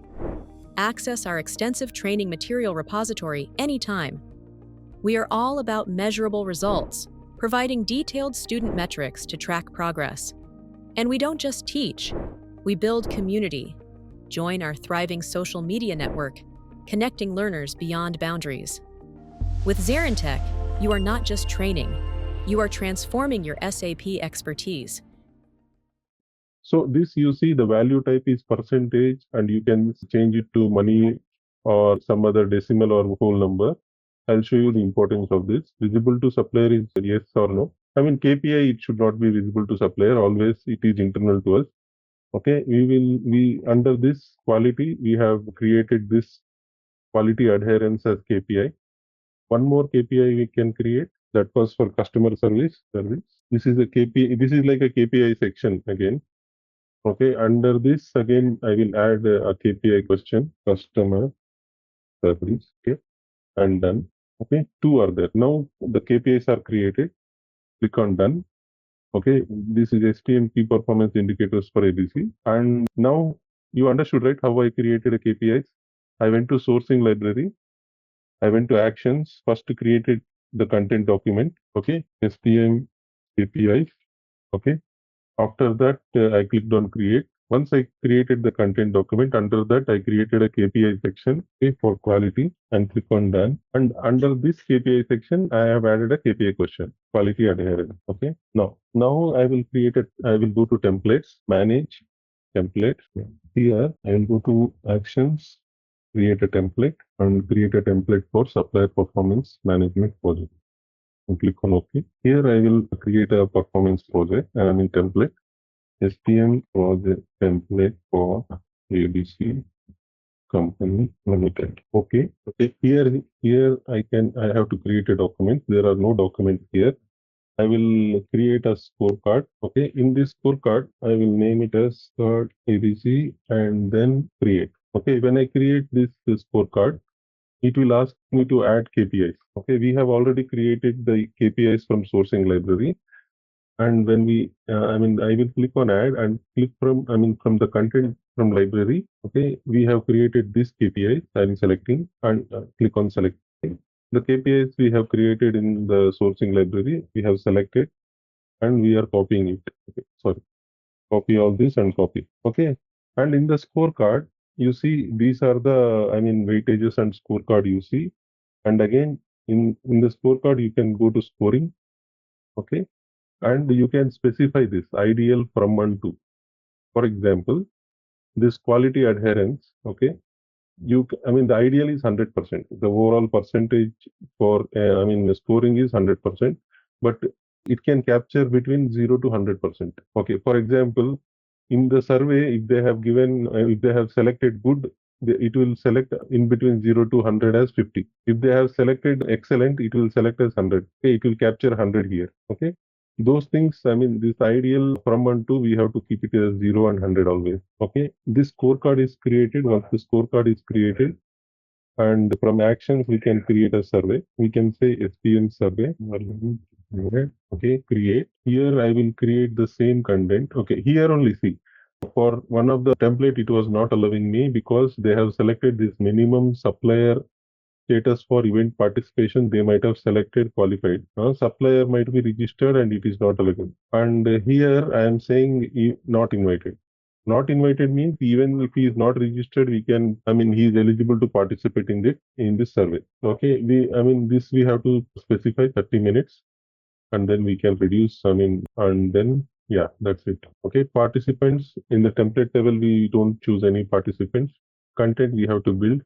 F: Access our extensive training material repository anytime. We are all about measurable results, providing detailed student metrics to track progress. And we don't just teach, we build community. Join our thriving social media network, connecting learners beyond boundaries. With ZaranTech, you are not just training, you are transforming your SAP expertise.
A: So this, you see, the value type is percentage, and you can change it to money or some other decimal or whole number. I'll show you the importance of this. Visible to supplier is yes or no. KPI, it should not be visible to supplier. Always it is internal to us. Okay, we under this quality, we have created this quality adherence as KPI. One more KPI we can create, that was for customer service. This is a KPI. This is like a KPI section again. Okay, under this again, I will add a KPI question, customer service. Okay, and done. Okay, 2 are there. Now the KPIs are created. Click on Done. Okay, this is SPM key performance indicators for ABC. And now you understood, right, how I created a KPIs? I went to sourcing library. I went to actions. First created the content document. Okay, SPM KPIs. Okay. After that, I clicked on create. Once I created the content document, under that I created a KPI section, okay, for quality, and click on Done. And under this KPI section, I have added a KPI question, quality adherence. Okay. Now I will go to templates, manage templates. Here I will go to actions, create a template, and create a template for supplier performance management project. And click on OK. Here I will create a performance project, template, SPM project template for ABC Company Limited. Okay. Here I have to create a document. There are no documents here. I will create a scorecard. Okay. In this scorecard, I will name it as card ABC and then create. Okay. When I create this scorecard, it will ask me to add KPIs. Okay, we have already created the KPIs from sourcing library, and when I will click on add and click from the content from library. Okay, we have created this KPI. I am selecting and click on selecting. The KPIs we have created in the sourcing library, we have selected and we are copying it. Okay, sorry, copy all this and copy. Okay. And in the scorecard, you see these are the, weightages and scorecard you see. And again, in the scorecard, you can go to scoring. Okay. And you can specify this ideal from 1 to. For example, this quality adherence. Okay. The ideal is 100%. The overall percentage for, the scoring is 100%, but it can capture between 0 to 100%. Okay. For example, in the survey, if they have selected good, it will select in between 0 to 100 as 50. If they have selected excellent, it will select as 100. Okay. It will capture 100 here. Okay. Those things, this ideal from 1 to, we have to keep it as 0 and 100 always. Okay. This scorecard is created. Once the scorecard is created, and from actions, we can create a survey. We can say SPM survey. Okay, create. Here I will create the same content. Okay, here only see. For one of the template, it was not allowing me because they have selected this minimum supplier status for event participation. They might have selected qualified. Supplier might be registered and it is not allowed. And here I am saying not invited. Not invited means even if he is not registered, we can, he is eligible to participate in this survey. Okay, this we have to specify 30 minutes and then we can reduce, and then, yeah, that's it. Okay, participants in the template level, we don't choose any participants. Content we have to build.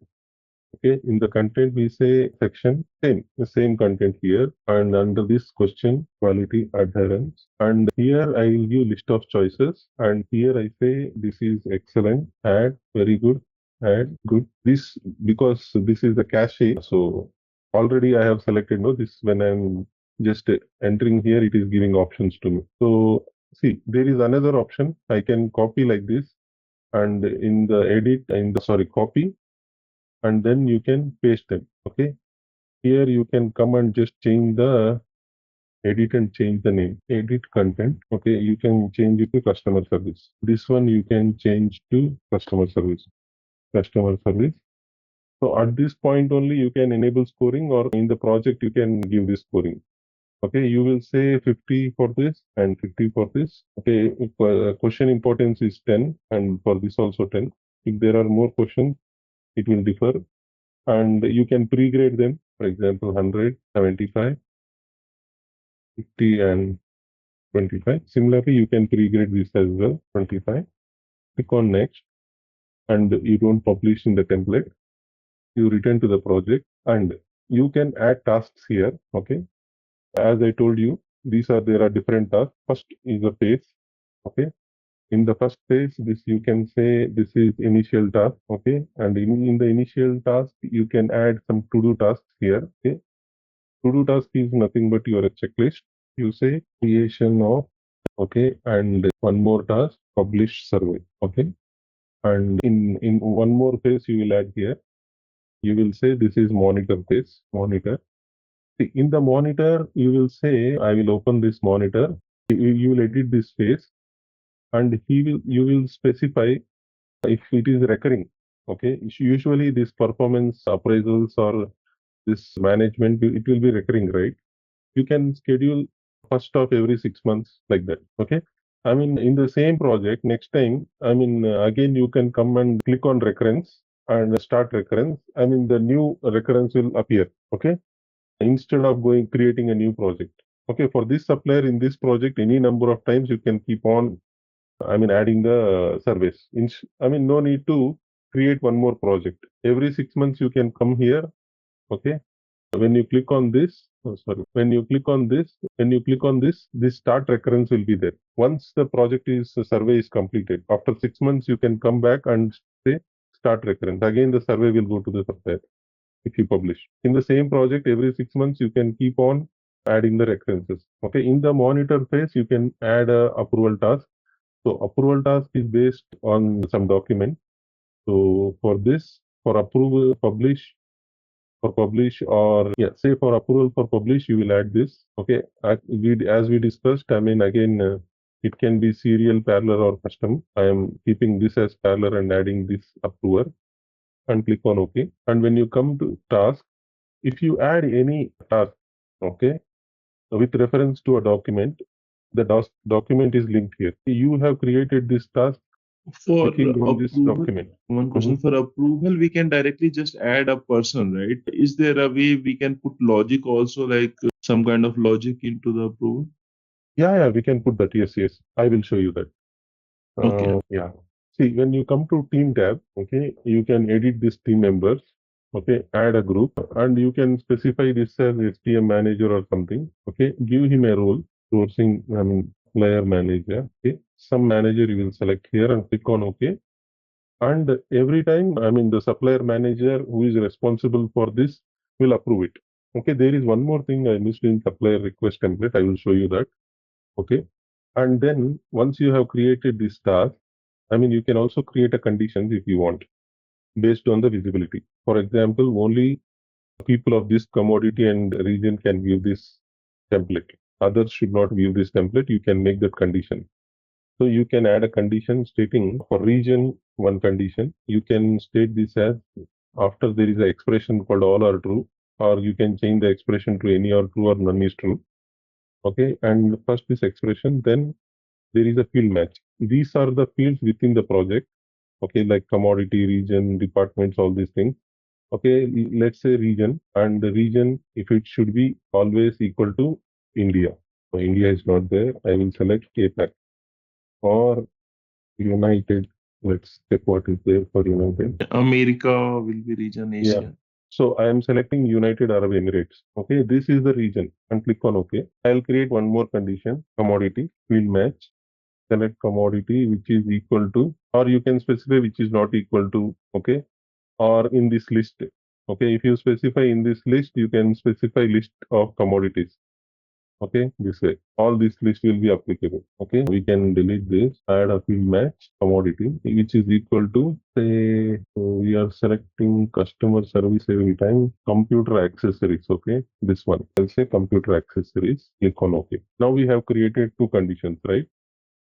A: Okay, in the content we say section, the same content here, and under this question, quality adherence, and here I will give list of choices, and here I say this is excellent, add, very good, add, good. This, because this is the cache, so already I have selected, no, this when I'm just entering here, it is giving options to me. So see, there is another option. I can copy like this, and in the edit, copy, and then you can paste them. Okay, here you can come and just change the edit and change the name, edit content. Okay, you can change it to customer service. This one you can change to customer service. So at this point only you can enable scoring, or in the project you can give this scoring. Okay, you will say 50 for this and 50 for this. Okay, if, question importance is 10, and for this also 10. If there are more questions, it will differ. And you can pre-grade them, for example, 100, 75, 50, and 25. Similarly, you can pre-grade this as well, 25. Click on next, and you don't publish in the template. You return to the project, and you can add tasks here. Okay, as I told you, there are different tasks. First is a phase. Okay, in the first phase, this you can say this is initial task. Okay, and in the initial task, you can add some to-do tasks here. Okay, to-do task is nothing but your checklist. You say creation of, okay, and one more task, publish survey. Okay, and in one more phase you will add here. You will say this is monitor phase. Monitor. See, in the monitor, you will say I will open this monitor. You will edit this phase, and you will specify if it is recurring. Okay, usually this performance appraisals or this management, it will be recurring, right? You can schedule first of every 6 months, like that. Okay, in the same project, next time, again you can come and click on recurrence and start recurrence. The new recurrence will appear. Okay, instead of creating a new project. Okay, for this supplier in this project, any number of times you can keep on adding the service. No need to create one more project. Every 6 months you can come here. Okay, when you click on this, this start recurrence will be there. Once the survey is completed, after 6 months, you can come back and say start recurrence. Again, the survey will go to the supplier if you publish. In the same project, every 6 months, you can keep on adding the recurrences. Okay, in the monitor phase, you can add a approval task. So approval task is based on some document. So for this, for approval, say for approval for publish, you will add this. Okay, as we discussed, again, it can be serial, parallel, or custom. I am keeping this as parallel and adding this approver, and click on OK. And when you come to task, If you add any task, okay, with reference to a document, the document is linked here. You have created this task
D: For
A: clicking on this
D: approval,
A: document.
D: one question for approval, we can directly just add a person, right? Is there a way we can put logic also, like some kind of logic into the approval?
A: Yeah, we can put that. Yes. I will show you that.
D: Okay.
A: Yeah. See, when you come to team tab, okay, you can edit these team members, okay, add a group, and you can specify this as STM manager or something, okay, give him a role, sourcing, player manager, okay. Some manager you will select here and click on OK. And every time, the supplier manager who is responsible for this will approve it. Okay, there is one more thing I missed in supplier request template. I will show you that. Okay. And then once you have created this task, you can also create a conditions if you want based on the visibility. For example, only people of this commodity and region can view this template. Others should not view this template. You can make that condition. So you can add a condition stating for region one condition. You can state this as after there is an expression called all are true, or you can change the expression to any or true or none is true. Okay, and first this expression, then there is a field match. These are the fields within the project. Okay, like commodity, region, departments, all these things. Okay, let's say region, and the region, if it should be always equal to India. So India is not there. I will select APAC or United. Let's check what is there for United.
D: America will be region Asia.
A: Yeah. So I am selecting United Arab Emirates. Okay, this is the region and click on OK. I'll create one more condition, commodity, field match. Select commodity which is equal to, or you can specify which is not equal to, okay, or in this list. Okay, if you specify in this list, you can specify list of commodities. Okay, this way, all this list will be applicable. Okay, we can delete this, add a field match commodity, which is equal to, say, so we are selecting customer service every time, computer accessories. Okay, this one, I'll say computer accessories, click on OK. Now we have created two conditions, right?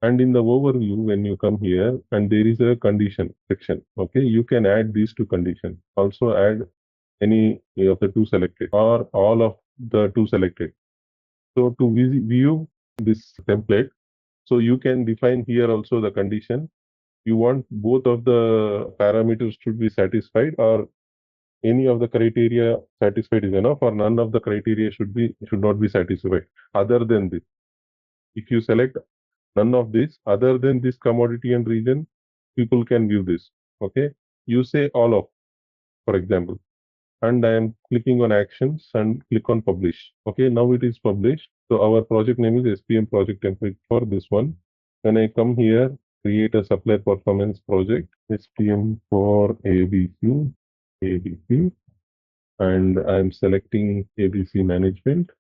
A: And in the overview, when you come here and there is a condition section, okay, you can add these two conditions. Also add any of the two selected or all of the two selected. So to view this template, so you can define here also the condition. You want both of the parameters to be satisfied, or any of the criteria satisfied is enough, or none of the criteria should not be satisfied. Other than this, if you select none of this, other than this commodity and region, people can view this. Okay, you say all of, for example, and I am clicking on actions and click on publish. Okay, now it is published. So our project name is SPM project template for this one. When I come here, create a supplier performance project, SPM for ABC, and I'm selecting ABC management.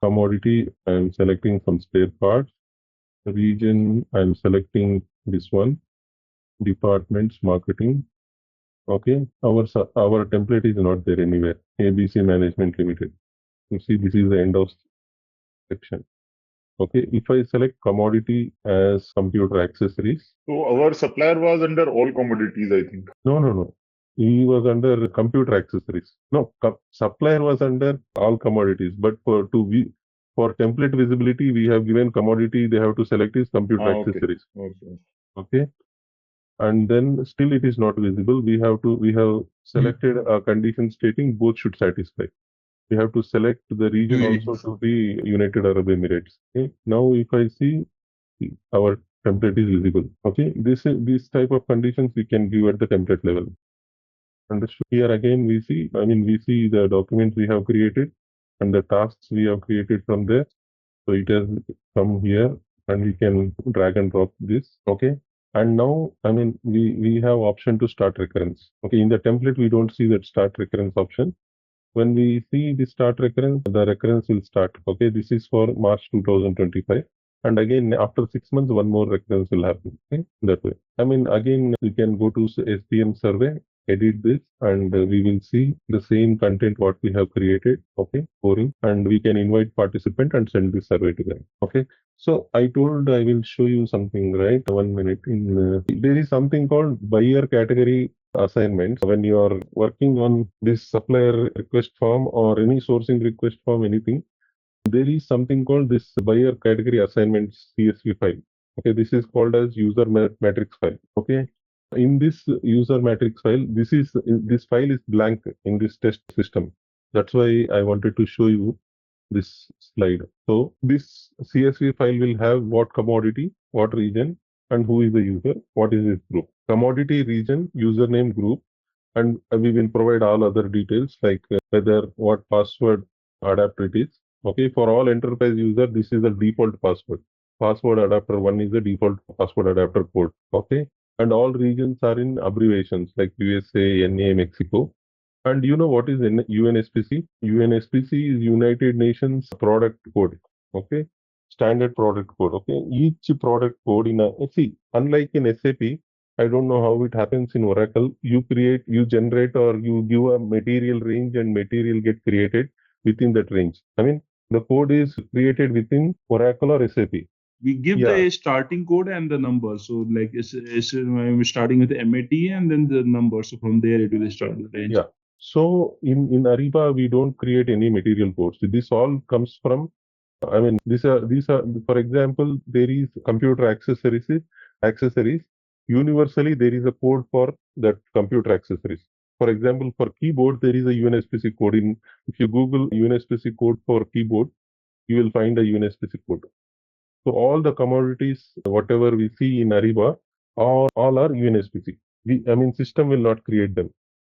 A: Commodity, I'm selecting some spare parts. Region, I'm selecting this one. Departments, marketing. Okay, our template is not there anywhere. ABC Management Limited. You see, this is the end of section. Okay, if I select commodity as computer accessories.
B: So our supplier was under all commodities, I think.
A: No. He was under computer accessories. No, supplier was under all commodities. But for template visibility, we have given commodity. They have to select his computer accessories. Okay. And then still it is not visible. We have selected a condition stating both should satisfy. We have to select the region also to be United Arab Emirates. Okay. Now if I see our template is visible. Okay. This type of conditions we can give at the template level. Understood. Here again we see the documents we have created and the tasks we have created from there. So it has come here and we can drag and drop this. Okay. And now, we have option to start recurrence. Okay, in the template, we don't see that start recurrence option. When we see the start recurrence, the recurrence will start. Okay, this is for March 2025. And again, after 6 months, one more recurrence will happen. Okay, that way. Again, we can go to SPM survey, edit this, and we will see the same content what we have created. Okay, scoring, and we can invite participant and send this survey to them. Okay. So I told I will show you something, right? 1 minute. There is something called buyer category assignments. When you are working on this supplier request form or any sourcing request form, anything, there is something called this buyer category assignments CSV file. Okay, this is called as user matrix file. Okay, in this user matrix file, this file is blank in this test system. That's why I wanted to show you this slide. So this CSV file will have what commodity, what region, and who is the user, what is this group. Commodity, region, username, group, and we will provide all other details like whether what password adapter it is. Okay, for all enterprise user, this is the default password. Password adapter 1 is the default password adapter code. Okay, and all regions are in abbreviations like USA, NA, Mexico. And you know what is UNSPC? UNSPC is United Nations Product Code. Okay, standard product code. Okay, each product code in a unlike in SAP, I don't know how it happens in Oracle. You generate, or you give a material range, and material get created within that range. I mean, the code is created within Oracle or SAP.
D: We give the starting code and the number. So like we're starting with the MAT and then the number. So from there it will start the range.
A: Yeah. So in Ariba, we don't create any material codes. This all comes from, I mean, these are, for example, there is computer accessories. Universally, there is a code for that computer accessories. For example, for keyboard, there is a UNSPC code. If you Google UNSPC code for keyboard, you will find a UNSPC code. So all the commodities, whatever we see in Ariba, all are UNSPC. System will not create them.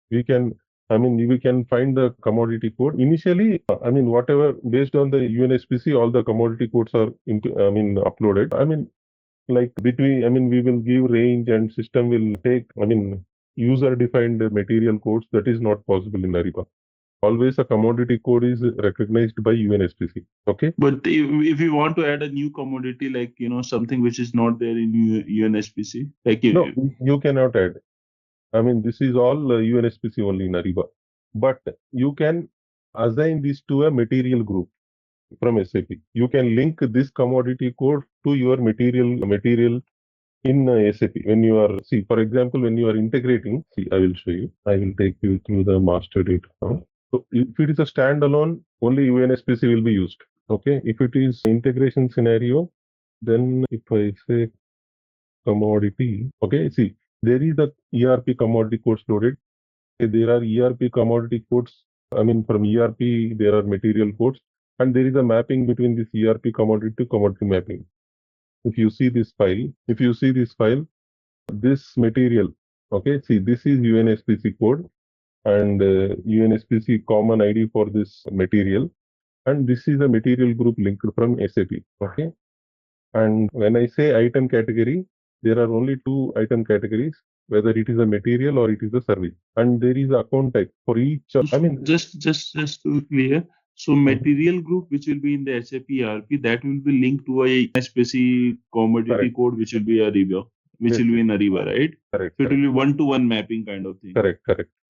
A: We can find the commodity code initially. Whatever based on the UNSPC, all the commodity codes are uploaded. We will give range, and system will take user defined material codes. That is not possible in Ariba. Always a commodity code is recognized by UNSPC. Okay.
D: But if you want to add a new commodity, like something which is not there in UNSPC, like
A: no, you cannot add. This is all UNSPC only in Ariba. But you can assign this to a material group from SAP. You can link this commodity code to your material in SAP. When you are, for example, when you are integrating, I will show you. I will take you through the master data now. So if it is a standalone, only UNSPC will be used. Okay. If it is integration scenario, then if I say commodity, okay, there is the ERP commodity codes loaded. There are ERP commodity codes. From ERP, there are material codes, and there is a mapping between this ERP commodity to commodity mapping. If you see this file, this material, okay, this is UNSPC code, and UNSPC common ID for this material, and this is a material group linked from SAP. Okay, and when I say item category, there are only two item categories, whether it is a material or it is a service, and there is account type for each.
D: Just to be clear. So material group, which will be in the SAP ERP, that will be linked to a specific commodity code, which will be Ariba, which will be in Ariba, right?
A: Correct.
D: So it will be one-to-one mapping kind of thing.
A: Correct.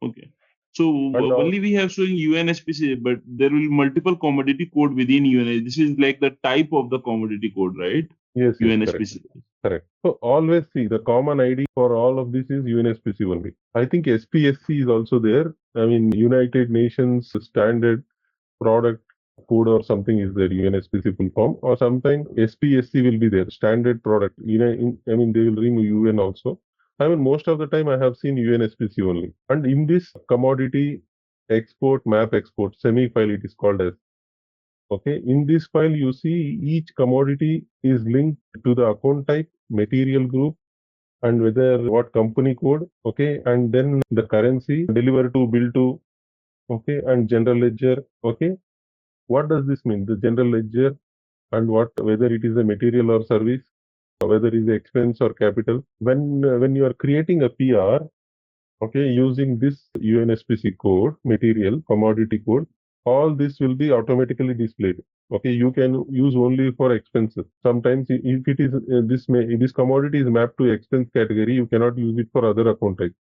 D: Okay. So only we have showing UNSPC, but there will be multiple commodity code within UNSPC. This is like the type of the commodity code, right?
A: Yes.
D: UNSPC.
A: Correct. So always see the common ID for all of this is UNSPC only. I think SPSC is also there. United Nations Standard Product Code or something is there, UNSPC full form, or sometimes SPSC will be there, Standard Product. They will remove UN also. Most of the time I have seen UNSPC only. And in this commodity map export, semi file it is called as. Okay, in this file you see each commodity is linked to the account type, material group, and what company code. Okay, and then the currency, deliver to, bill to. Okay, and general ledger. Okay, what does this mean? The general ledger, and whether it is a material or service, whether it is expense or capital. When you are creating a PR, okay, using this UNSPC code, material, commodity code, all this will be automatically displayed. Okay, you can use only for expenses. Sometimes if it is this commodity is mapped to expense category, you cannot use it for other account type.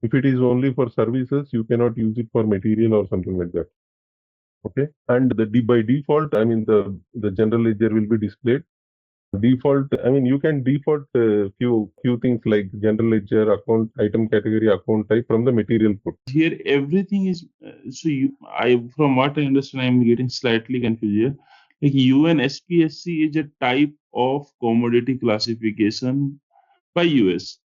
A: If it is only for services, you cannot use it for material or something like that. Okay, and by default, the general ledger will be displayed. default, I mean, you can default few things like general ledger, account, item category, account type from the material code.
D: Here, everything is from what I understand, I'm getting slightly confused here. Like UNSPSC is a type of commodity classification by US.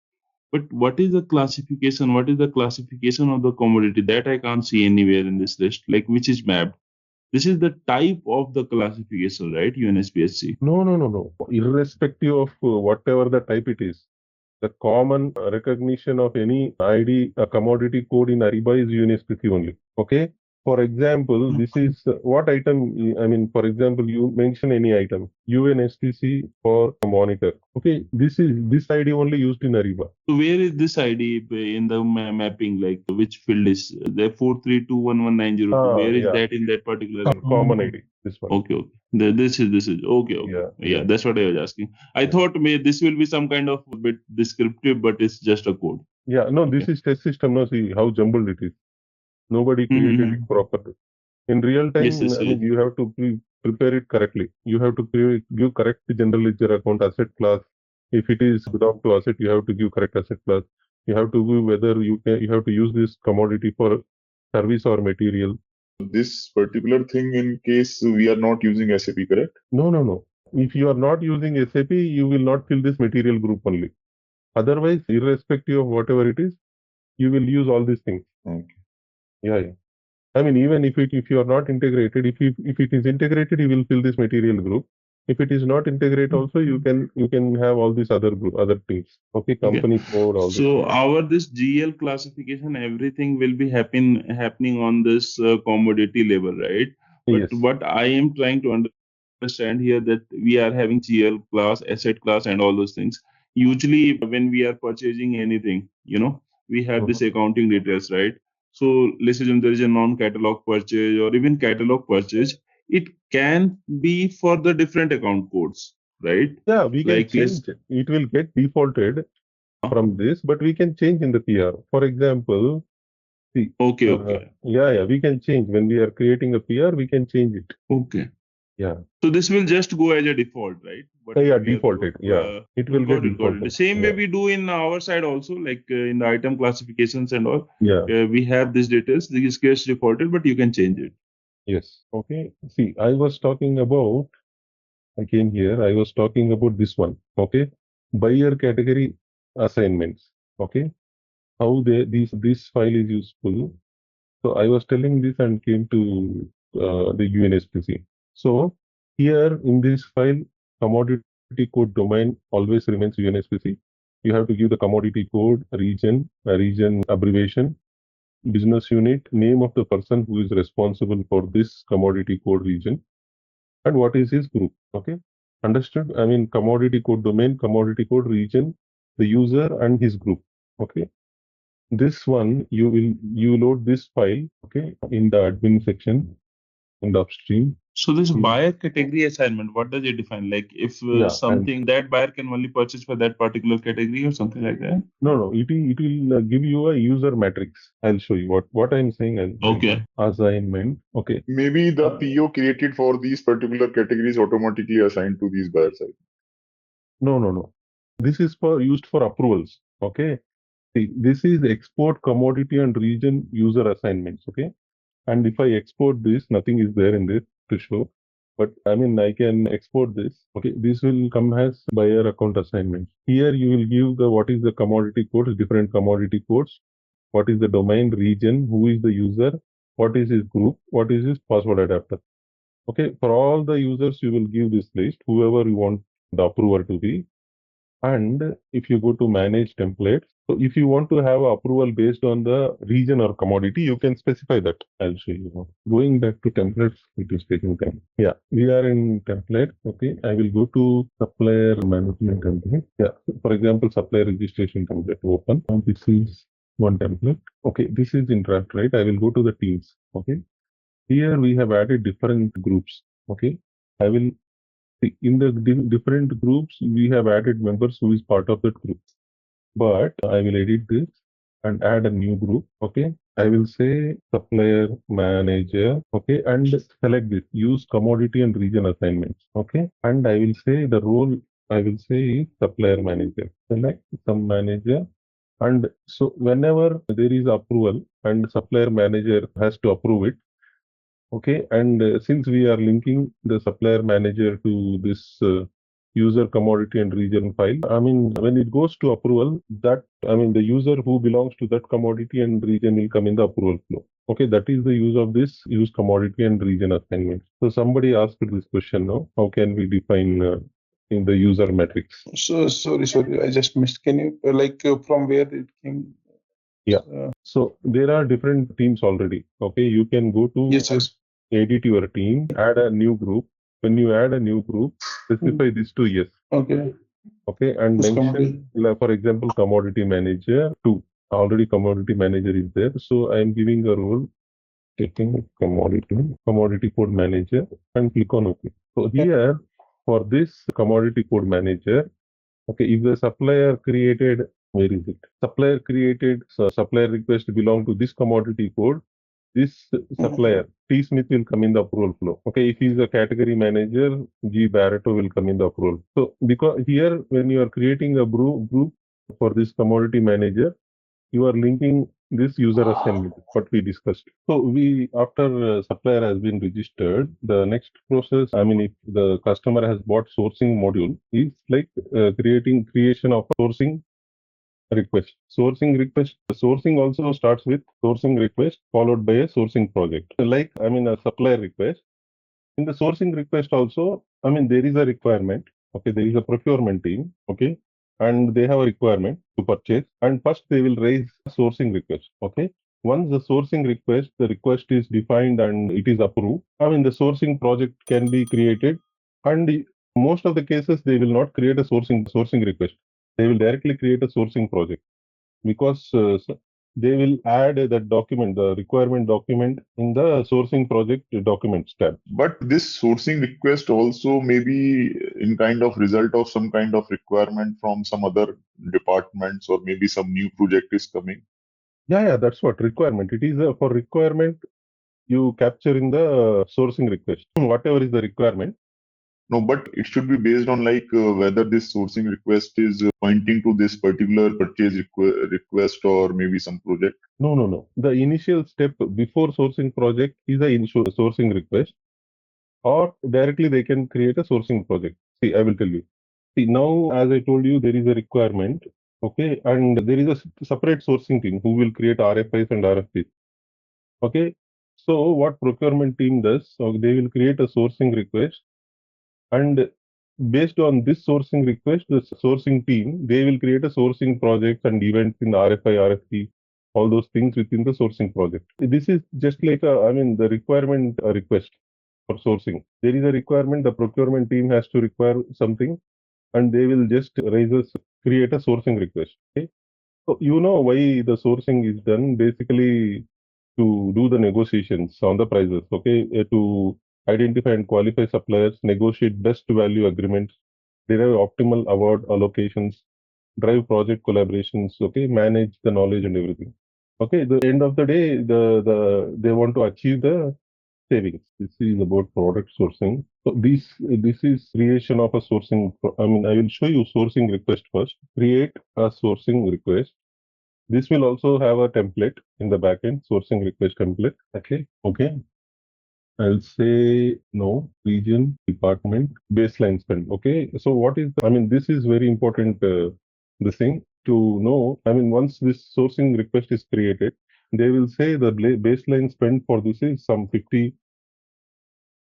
D: But what is the classification? What is the classification of the commodity? That I can't see anywhere in this list, like which is mapped. This is the type of the classification, right? UNSPSC.
A: No. Irrespective of whatever the type it is, the common recognition of any ID, commodity code in Ariba is UNSPC only. Okay. For example, this is what item, I mean, for example, you mention any item, UNSPC for a monitor. Okay. This ID only used in Ariba.
D: So where is this ID in the mapping? Like which field is there? 4321190. Where is that in that particular?
A: Common ID. This one.
D: Okay. This is okay. Yeah, that's what I was asking. I thought this will be some kind of a bit descriptive, but it's just a code.
A: Yeah, no, this is test system. No, see how jumbled it is. Nobody created it properly. In real time, I mean, you have to prepare it correctly. You have to give correct general ledger account asset class. If it is belong to asset, you have to give correct asset class. You have to give whether you have to use this commodity for service or material.
B: This particular thing in case we are not using SAP, correct?
A: No. If you are not using SAP, you will not fill this material group only. Otherwise, irrespective of whatever it is, you will use all these things.
B: Okay.
A: Yeah. I mean, even if you are not integrated, if it is integrated, you will fill this material group. If it is not integrated, also you can have all these other things. Okay, company code. All
D: so our this GL classification, everything will be happening on this commodity level, right? But
A: yes.
D: What I am trying to understand here that we are having GL class, asset class, and all those things. Usually, when we are purchasing anything, we have this accounting details, right? So let's assume there is a non-catalog purchase or even catalog purchase. It can be for the different account codes, right?
A: Yeah, we can change it. It will get defaulted from this, but we can change in the PR. For example, see.
D: Okay.
A: Yeah, we can change. When we are creating a PR, we can change it.
D: Okay.
A: Yeah.
D: So this will just go as a default, right?
A: But defaulted. It will get defaulted.
D: The same way we do in our side also, like in the item classifications and all.
A: Yeah.
D: We have these details. This gets defaulted, but you can change it.
A: Yes. Okay. See, I was talking about this one. Okay. Buyer category assignments. Okay. How this file is useful. So I was telling this and came to the UNSPC. So here in this file, commodity code domain always remains UNSPC. You have to give the commodity code, region abbreviation, business unit, name of the person who is responsible for this commodity code region, and what is his group. Okay, understood? I mean, commodity code domain, commodity code region, the user and his group. Okay, this one you load this file. Okay, in the admin section in the upstream.
D: So this buyer category assignment, what does it define? Like if something that buyer can only purchase for that particular category or something like that?
A: No. It will give you a user matrix. I'll show you what I'm saying.
D: Okay.
A: Assignment. Okay.
B: Maybe the PO created for these particular categories automatically assigned to these buyer side.
A: No. This is used for approvals. Okay. See, this is export commodity and region user assignments. Okay. And if I export this, nothing is there in this to show. But I mean, I can export this. Okay, this will come as buyer account assignment. Here you will give what is the commodity code, different commodity codes. What is the domain, region, who is the user, what is his group, what is his password adapter. Okay, for all the users, you will give this list, whoever you want the approver to be. And if you go to manage templates, so if you want to have approval based on the region or commodity, you can specify that. I'll show you. Going back to templates, it is taking time. Yeah, we are in template. Okay, I will go to supplier management template. Yeah, for example, supplier registration template open. Now this is one template. Okay, this is in draft, right? I will go to the teams. Okay, here we have added different groups. Okay, I will in the different groups, we have added members who is part of that group. But I will edit this and add a new group. Okay. I will say supplier manager. Okay. And select this. Use commodity and region assignments. Okay. And I will say the role I will say supplier manager. Select some manager. And so whenever there is approval and supplier manager has to approve it, okay, and since we are linking the supplier manager to this user commodity and region file, I mean, when it goes to approval, that, I mean, the user who belongs to that commodity and region will come in the approval flow. Okay, that is the use of this use commodity and region assignment. So somebody asked this question now, how can we define in the user matrix?
E: So sorry, I just missed. Can you from where it came?
A: Yeah. So there are different teams already. Okay, you can go to
E: Yes.
A: edit your team, add a new group. When you add a new group, specify this to yes.
E: Okay.
A: Okay, and
E: This
A: mention, for example, commodity manager 2. Already commodity manager is there. So I am giving a role, taking commodity code manager, and click on OK. So here, for this commodity code manager, okay, if the supplier created, where is it? Supplier created, so supplier request belong to this commodity code. This supplier, T Smith will come in the approval flow. Okay, if he's a category manager, G Barreto will come in the approval. So because here, when you are creating a group for this commodity manager, you are linking this user assignment, what we discussed. So we, after supplier has been registered, the next process, I mean, if the customer has bought sourcing module, is like creation of a sourcing request. Sourcing also starts with sourcing request followed by a sourcing project. Like, I mean, a supplier request. In the sourcing request also, I mean, there is a requirement. Okay, there is a procurement team. Okay, and they have a requirement to purchase. And first they will raise a sourcing request. Okay, once the sourcing request, the request is defined and it is approved. I mean, the sourcing project can be created, and most of the cases they will not create a sourcing request. They will directly create a sourcing project because they will add that document, the requirement document, in the sourcing project documents tab.
B: But this sourcing request also may be in kind of result of some kind of requirement from some other departments, or maybe some new project is coming.
A: Yeah, that's what requirement. It is for requirement you capture in the sourcing request. Whatever is the requirement.
B: No, but it should be based on whether this sourcing request is pointing to this particular purchase request or maybe some project.
A: No. The initial step before sourcing project is a sourcing request, or directly they can create a sourcing project. See, I will tell you. See, now, as I told you, there is a requirement, okay, and there is a separate sourcing team who will create RFIs and RFPs, okay. So, what procurement team does, so they will create a sourcing request, and based on this sourcing request, the sourcing team, they will create a sourcing project and events in the RFI, RFP, all those things within the sourcing project. This is just like I mean, the requirement request for sourcing. There is a requirement, the procurement team has to require something, and they will just create a sourcing request. Okay? So you know why the sourcing is done, basically to do the negotiations on the prices, okay, to identify and qualify suppliers, negotiate best value agreements, derive optimal award allocations, drive project collaborations, okay, manage the knowledge and everything. Okay, the end of the day, they want to achieve the savings. This is about product sourcing. So this is creation of a sourcing. I mean, I will show you sourcing request first. Create a sourcing request. This will also have a template in the backend, sourcing request template. Okay. I'll say no, region, department, baseline spend. Okay. So what is, I mean, this is very important, this thing to know. I mean, once this sourcing request is created, they will say the baseline spend for this is some 50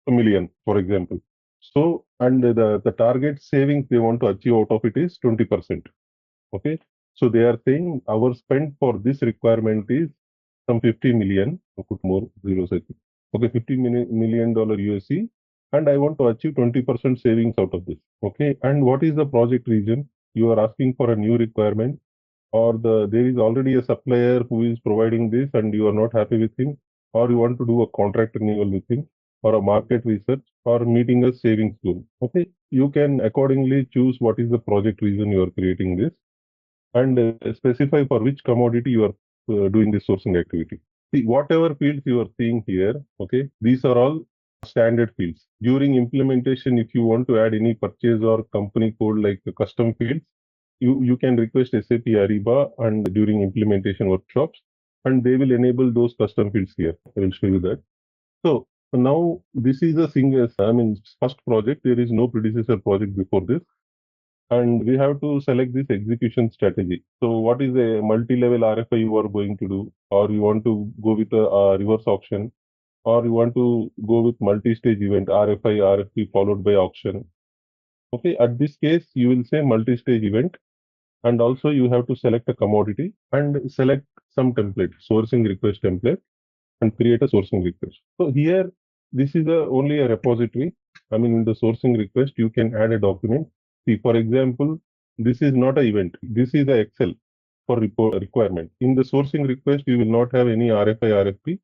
A: million, for example. So, and the target savings they want to achieve out of it is 20%. Okay. So they are saying our spend for this requirement is some 50 million. I'll put more zeros, I think. Okay, $50 million USC. And I want to achieve 20% savings out of this. Okay. And what is the project region? You are asking for a new requirement, or there is already a supplier who is providing this and you are not happy with him, or you want to do a contract renewal with him, or a market research, or meeting a savings goal. Okay, you can accordingly choose what is the project reason you are creating this, and specify for which commodity you are doing this sourcing activity. See, whatever fields you are seeing here, okay, these are all standard fields. During implementation, if you want to add any purchase or company code like the custom fields, you can request SAP Ariba and during implementation workshops, and they will enable those custom fields here. I will show you that. So now this is a single, first project. There is no predecessor project before this. And we have to select this execution strategy. So what is a multi-level RFI you are going to do, or you want to go with a reverse auction, or you want to go with multi-stage event, RFI, RFP followed by auction. Okay, at this case, you will say multi-stage event, and also you have to select a commodity and select some template, sourcing request template, and create a sourcing request. So here, this is only a repository. In the sourcing request, you can add a document. See, for example, this is not an event. This is a Excel for requirement. In the sourcing request, you will not have any RFI, RFP.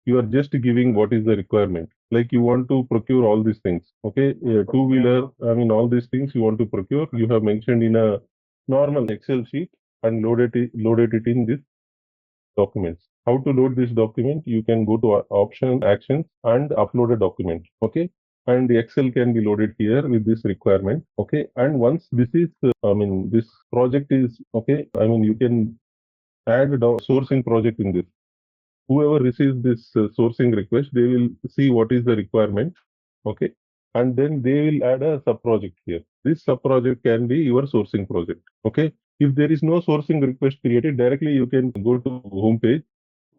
A: You are just giving what is the requirement. Like you want to procure all these things. Okay, two-wheeler, all these things you want to procure. You have mentioned in a normal Excel sheet and loaded it in this documents. How to load this document? You can go to option actions and upload a document. Okay. And the Excel can be loaded here with this requirement. Okay. And once this is, this project is okay. You can add a sourcing project in this. Whoever receives this sourcing request, they will see what is the requirement. Okay. And then they will add a sub project here. This sub project can be your sourcing project. Okay. If there is no sourcing request created, directly you can go to home page,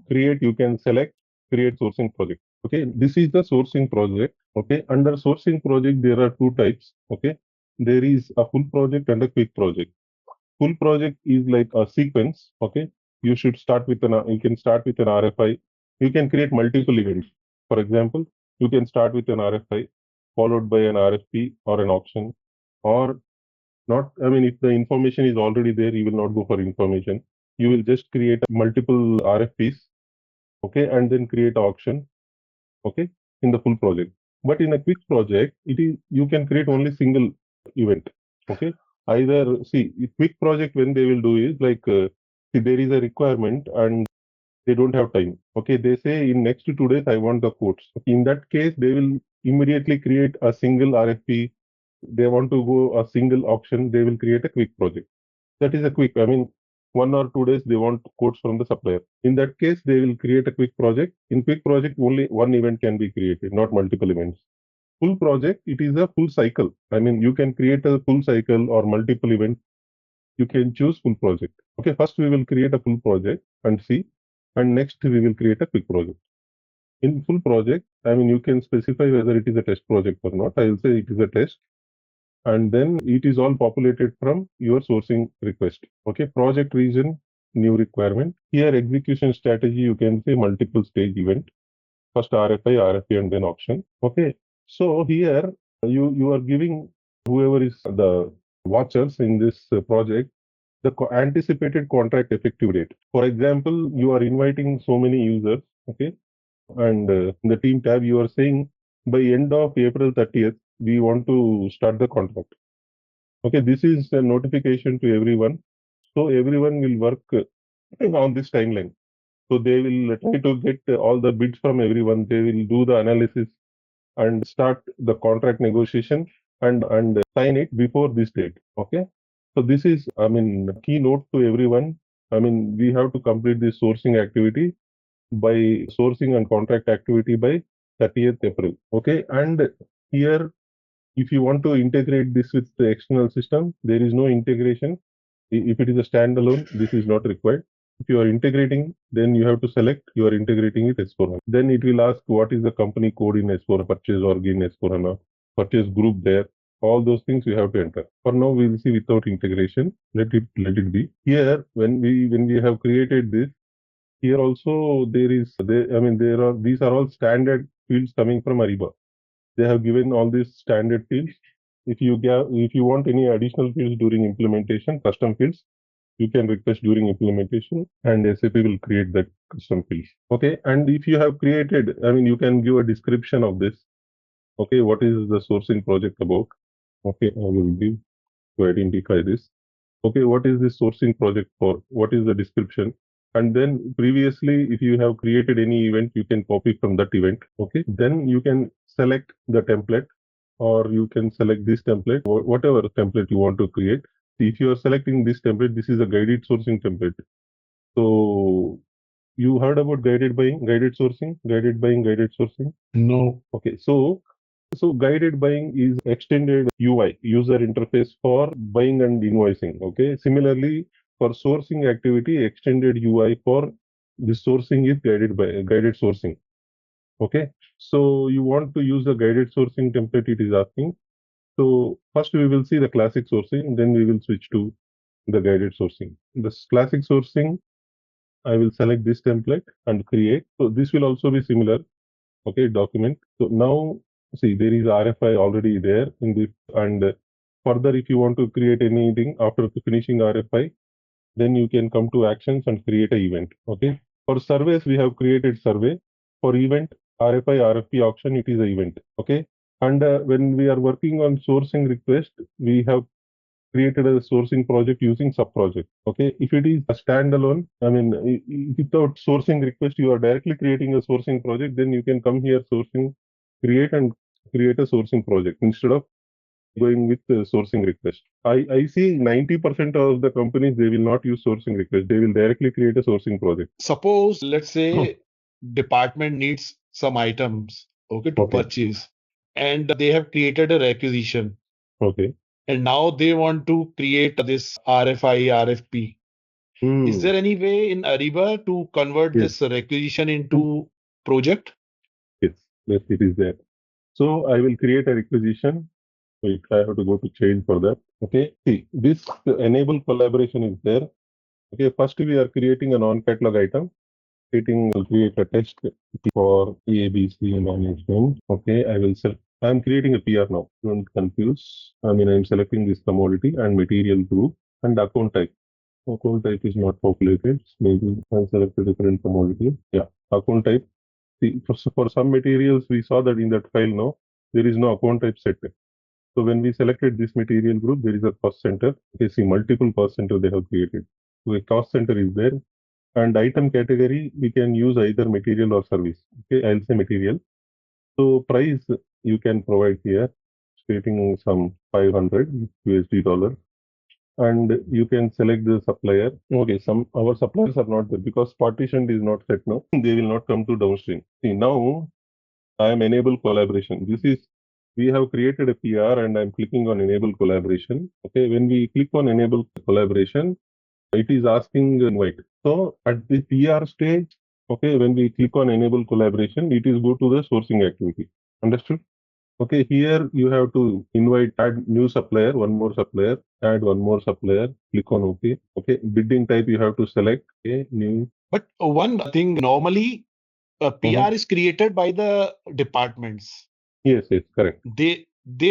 A: create, you can select create sourcing project. Okay, this is the sourcing project. Okay, under sourcing project there are two types. Okay, there is a full project and a quick project. Full project is like a sequence. Okay, you should start with you can start with an RFI. You can create multiple events. For example, you can start with an RFI followed by an RFP or an auction, or not. If the information is already there, you will not go for information. You will just create multiple RFPs, okay, and then create auction, okay, in the full project. But in a quick project, it is you can create only single event, okay. Either see, a quick project when they will do is like see, there is a requirement and they don't have time. Okay, they say in next 2 days I want the quotes. In that case, they will immediately create a single RFP. They want to go a single auction. They will create a quick project. That is a quick. 1 or 2 days they want quotes from the supplier. In that case, they will create a quick project. In quick project, only one event can be created, not multiple events. Full project, it is a full cycle. You can create a full cycle or multiple events. You can choose full project. Okay, first we will create a full project and see, and next we will create a quick project. In full project, you can specify whether it is a test project or not. I will say it is a test, and then it is all populated from your sourcing request. Okay, project region, new requirement. Here, execution strategy, you can say multiple stage event. First RFI, RFP, and then auction. Okay, so here you are giving whoever is the watchers in this project the anticipated contract effective date. For example, you are inviting so many users, okay, and in the team tab you are saying by end of April 30th we want to start the contract. Okay, this is a notification to everyone. So everyone will work on this timeline. So they will try to get all the bids from everyone. They will do the analysis and start the contract negotiation and sign it before this date. Okay. So this is, keynote to everyone. We have to complete this sourcing activity by sourcing and contract activity by 30th April. Okay. And here, if you want to integrate this with the external system, there is no integration. If it is a standalone, this is not required. If you are integrating, then you have to select you are integrating it S4HANA. Then it will ask what is the company code in S4 purchase org in S4HANA, purchase group there. All those things you have to enter. For now, we will see without integration. Let it be. Here, when we have created this, here also there is there are these are all standard fields coming from Ariba. They have given all these standard fields. If you want any additional fields during implementation, custom fields, you can request during implementation and SAP will create that custom fields. Okay. And if you have created, you can give a description of this. Okay. What is the sourcing project about? Okay. I will give to identify this. Okay. What is this sourcing project for? What is the description? And then previously, if you have created any event, you can copy from that event. Okay. Then you can select the template, or you can select this template, whatever template you want to create. If you are selecting this template, this is a guided sourcing template. So you heard about guided buying, guided sourcing, guided buying, guided sourcing?
C: No.
A: Okay, so guided buying is extended UI, user interface for buying and invoicing. Okay, similarly for sourcing activity, extended UI for the sourcing is guided sourcing. Okay, so you want to use the guided sourcing template, it is asking. So first we will see the classic sourcing, then we will switch to the guided sourcing. This classic sourcing, I will select this template and create. So this will also be similar. Okay, document. So now see there is RFI already there in this, and further if you want to create anything after finishing RFI, then you can come to actions and create an event. Okay. For surveys, we have created survey. For event, RFI, RFP auction, it is an event. Okay. And when we are working on sourcing request, we have created a sourcing project using sub-project. Okay. If it is a standalone, I mean, without sourcing request, you are directly creating a sourcing project, then you can come here, sourcing, create and create a sourcing project instead of going with sourcing request. I see 90% of the companies, they will not use sourcing request. They will directly create a sourcing project.
C: Suppose, let's say, department needs some items, okay, to purchase, and they have created a requisition.
A: Okay.
C: And now they want to create this RFI, RFP. Is there any way in Ariba to convert this requisition into project?
A: Yes, it is there. So I will create a requisition. Wait, I have to go to change for that. Okay, see, this enable collaboration is there. Okay, first we are creating a non-catalog item. Will create a test for ABC management. Okay, I'm creating a PR now. Don't confuse. I mean, I'm selecting this commodity and material group and account type. Account type is not populated. Maybe I select a different commodity. Yeah, account type. See, for some materials, we saw that in that file now, there is no account type set. So when we selected this material group, there is a cost center. Okay, see, multiple cost center they have created. So a cost center is there. And item category, we can use either material or service. Okay, I'll say material. So price you can provide here, stating some 500 USD dollar. And you can select the supplier. Okay, our suppliers are not there because partition is not set now. They will not come to downstream. See, now I am enable collaboration. We have created a PR and I'm clicking on enable collaboration. Okay, when we click on enable collaboration, it is asking invite. So at the PR stage, okay, when we click on enable collaboration, it is go to the sourcing activity. Understood? Okay, here you have to add new supplier, one more supplier, add one more supplier, click on OK. Okay, bidding type you have to select. Okay, new.
C: But one thing, normally a PR is created by the departments.
A: Yes, correct.
C: They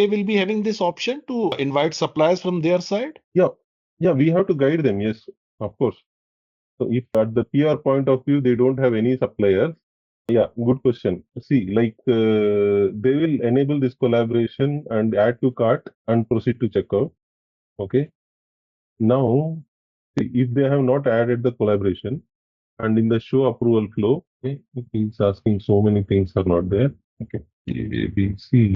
C: will be having this option to invite suppliers from their side?
A: Yeah, we have to guide them. Yes, of course. So if at the PR point of view, they don't have any suppliers. Yeah, good question. See, like they will enable this collaboration and add to cart and proceed to checkout. Okay. Now, see, if they have not added the collaboration and in the show approval flow, okay, it's asking so many things are not there. Okay. ABC.